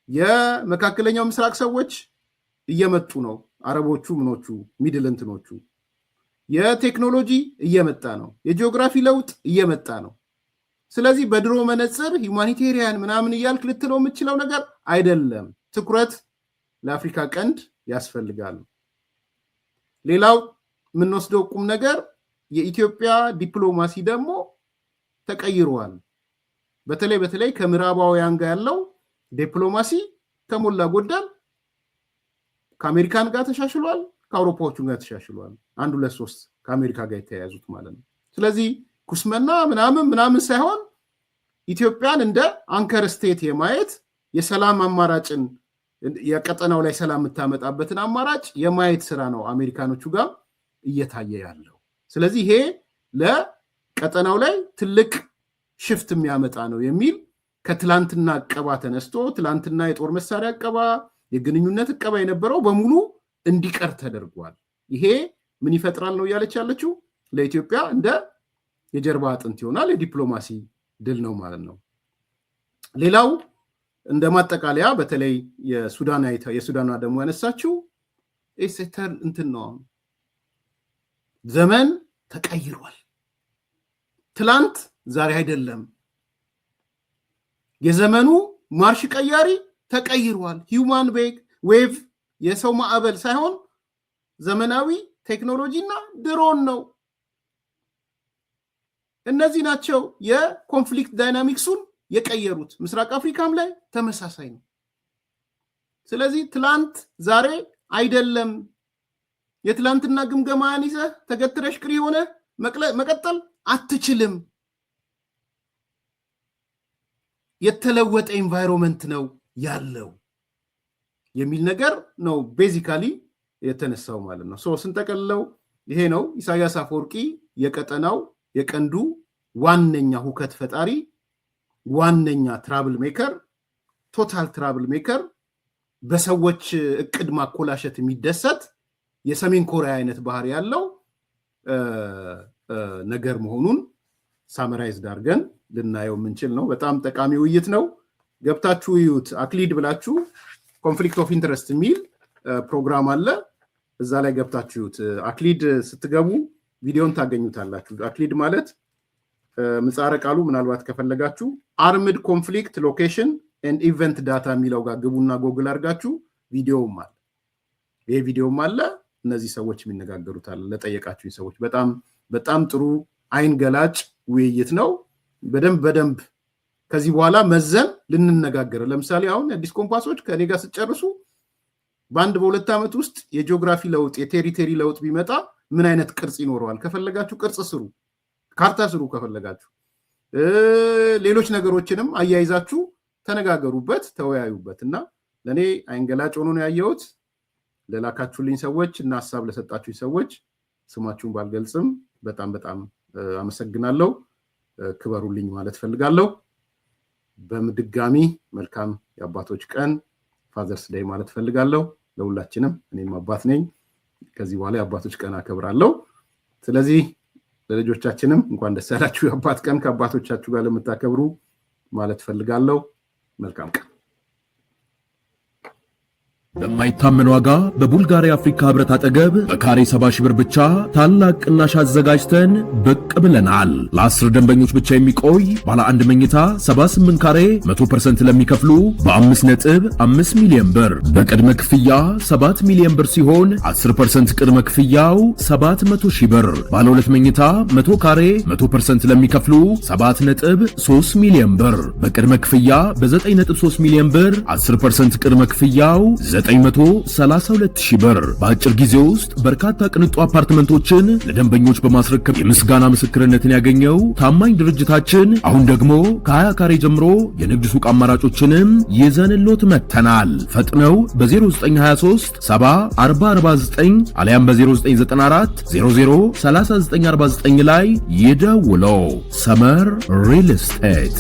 የመካከለኛው ምስራቅ ሰዎች እየመጡ ነው አረቦቹ ምኖቹ ሚድል እንትኖቹ የቴክኖሎጂ እየመጣ ነው የጂኦግራፊ ለውጥ እየመጣ ነው ስለዚህ በድሮ መነጽር ሁማኒቴሪያን ምናምን እያልክ ልትለው የምትችለው ነገር አይደለም ትኩረት ለአፍሪካ ቀንድ ያስፈልጋል ሌላው ምን ወስደው ቁም ነገር የኢትዮጵያ ዲፕሎማሲ ደግሞ ተቀይሯል በተለይ ከምዕራባውያን ጋር ያለው ዲፕሎማሲ ከሞላ ጎደል ከአሜሪካን ጋር ተሻሽሏል ከአውሮፓዎቹ ጋር ተሻሽሏል 1 2 3 ከአሜሪካ ጋር የተያያዙት ማለት ነው ስለዚህ ኩስመና ምናምን ሳይሆን ኢትዮጵያን እንደ አንከር ስቴት የማየት የሰላም አማራጭን የቀጠናው ላይ ሰላም የምታመጣበትን አማራጭ የማየት ስራ ነው አሜሪካኖቹ ጋር እየታየ ያለው ስለዚህ ይሄ ለቀጠናው ላይ ትልቅ ሽፍት የሚያመጣ ነው የሚል ከትላንትና አቀባ ተነስቶ ትላንትና የጦር መሳሪያ አቀባ የግንኙነት አቀባ የነበረው በሙሉ እንዲቀር ተደርጓል ይሄ ምን ይፈጥራል ነው ያለች ያለችው ለኢትዮጵያ እንደ የጀርባ አጥንት ይሆናል የዲፕሎማሲ ድል ነው ማለት ነው ሌላው እንደማጠቃለያ በተለይ የሱዳና ደግሞ ያነሳችው ኤሴተር እንትን ነው ዘመን ተቀይሯል ትላንት ዛሬ አይደለም የዘመኑ ማርሽ ቀያሪ ተቀይሯል ሂውማን ዌቭ የሰው ማዕበል ሳይሆን ዘመናዊ ቴክኖሎጂና ድሮን ነው እነዚህ ናቸው የኮንፍሊክት ዳይናሚክሱን የቀየሩት ምስራቅ አፍሪካም ላይ ተመሳሳይ ነው ስለዚህ ትላንት ዛሬ አይደለም የትላንትና ግምገማን ይዘ ተገትረሽ ቅሪ ሆነ መቀጠል አትችልም የተለወጠ ኤንቫይሮንመንት ነው ያለው የሚል ነገር ነው ቤዚካሊ የተነሳው ማለት ነው ስንጠቀልለው ይሄ ነው ኢሳያስ አፈወርቂ የቀጠናው የቀንዱ ዋነኛ ሁከት ፈጣሪ ዋነኛ ትራብል ሜከር ቶታል ትራብል ሜከር በሰዎች እቅድ ማኮላሸት የሚደሰት የሰሜን ኮሪያ አይነት ባህሪ ያለው ነገር መሆኑን ሳመራይዝ ዳርገን ልናየው የምንችል ነው በጣም ጠቃሚ ውይይት ነው ገብታችሁ ይዩት አክሊድ ብላችሁ ኮንፍሊክት ኦፍ ኢንተረስት የሚል ፕሮግራም አለ እዛ ላይ ገብታችሁ ይዩት አክሊድ ስትገቡ ቪዲዮን ታገኙታላችሁ አክሊድ ማለት ምጻረ ቃሉ ምናልባት ከፈለጋችሁ አርምድ ኮንፍሊክት ሎኬሽን ኤንድ ኢቨንት ዳታ የሚለው ጋር ግቡና ጎግል አድርጋችሁ ቪዲዮም አለ ይሄ ቪዲዮም አለ እነዚህ ሰዎች የሚነጋገሩት አለ ለጠየቃችሁኝ ሰዎች በጣም ጥሩ አይን ገላጭ ውይይት ነው በደንብ ከዚህ በኋላ መዘን ልንነጋገር ለምሳሌ አሁን አዲስ ኮምፓሶች ከኔ ጋር ሲጨርሱ በአንድ በሁለት ዓመት ውስጥ የጂኦግራፊ ለውጥ የቴሪቶሪ ለውጥ ቢመጣ ምን አይነት ቅርጽ ይኖረዋል ከፈለጋችሁ ቅርጽ ስሩ ካርታ ስሩ ከፈለጋችሁ ሌሎች ነገሮችንም አያይዛችሁ ተነጋገሩበት ተወያዩበትና ለኔ አይንገላጭ ሆኖ ነው ያየሁት ለላካችሁልኝ ሰዎች እና ሐሳብ ለሰጣችሁኝ ሰዎች ስማችሁን ባልገልጽም በጣም አመሰግናለሁ ክበሩልኝ ማለት ፈልጋለሁ በመድጋሚ መልካም የአባቶች ቀን ፋዘርስ ዴይ ማለት ፈልጋለሁ ለሁላችንም እኔም አባት ነኝ ከዚህ በኋላ የአባቶች ቀን አከብራለሁ ስለዚህ ለልጆቻችንም እንኳን ደስ ያላችሁ የአባት ቀን ከአባቶቻችሁ ጋር ለምታከብሩ ማለት ፈልጋለሁ መልካም ቀን በማይታመን ዋጋ በቡልጋሪያ አፍሪካ ህብረት አጠገብ በካሬ 70 ሺህ ብር ብቻ ታላቅ ቅናሽ አዘጋጅተን ብቅ ብለናል። ለ10 ደንበኞች ብቻ የሚቆይ ባለ አንድ መኝታ 78 ካሬ 100% ለሚከፍሉ በ5.5 ሚሊዮን ብር በቅድመ ክፍያ 7 ሚሊዮን ብር ሲሆን 10% ቅድመ ክፍያው 700 ሺህ ብር። ባለ ሁለት መኝታ 100 ካሬ 100% ለሚከፍሉ 7.3 ሚሊዮን ብር በቅድመ ክፍያ በ9.3 ሚሊዮን ብር 10% ቅድመ ክፍያው 932 ሺህ ብር በአጭር ጊዜ ውስጥ በርካታ ቅንጡ አፓርትመንቶችን ለደንበኞች በማስረከብ የምስጋና ምስክርነትን ያገኘው ታማኝ ድርጅታችን አሁን ደግሞ ከ20 ካሬ ጀምሮ የንግድ ሱቅ አማራጮችንም ይዘንሎት መተናል። ፈጥነው በ0923 70 አሊያም በ0994 003949 ላይ ይደውለው። ሰመር ሪል ስቴት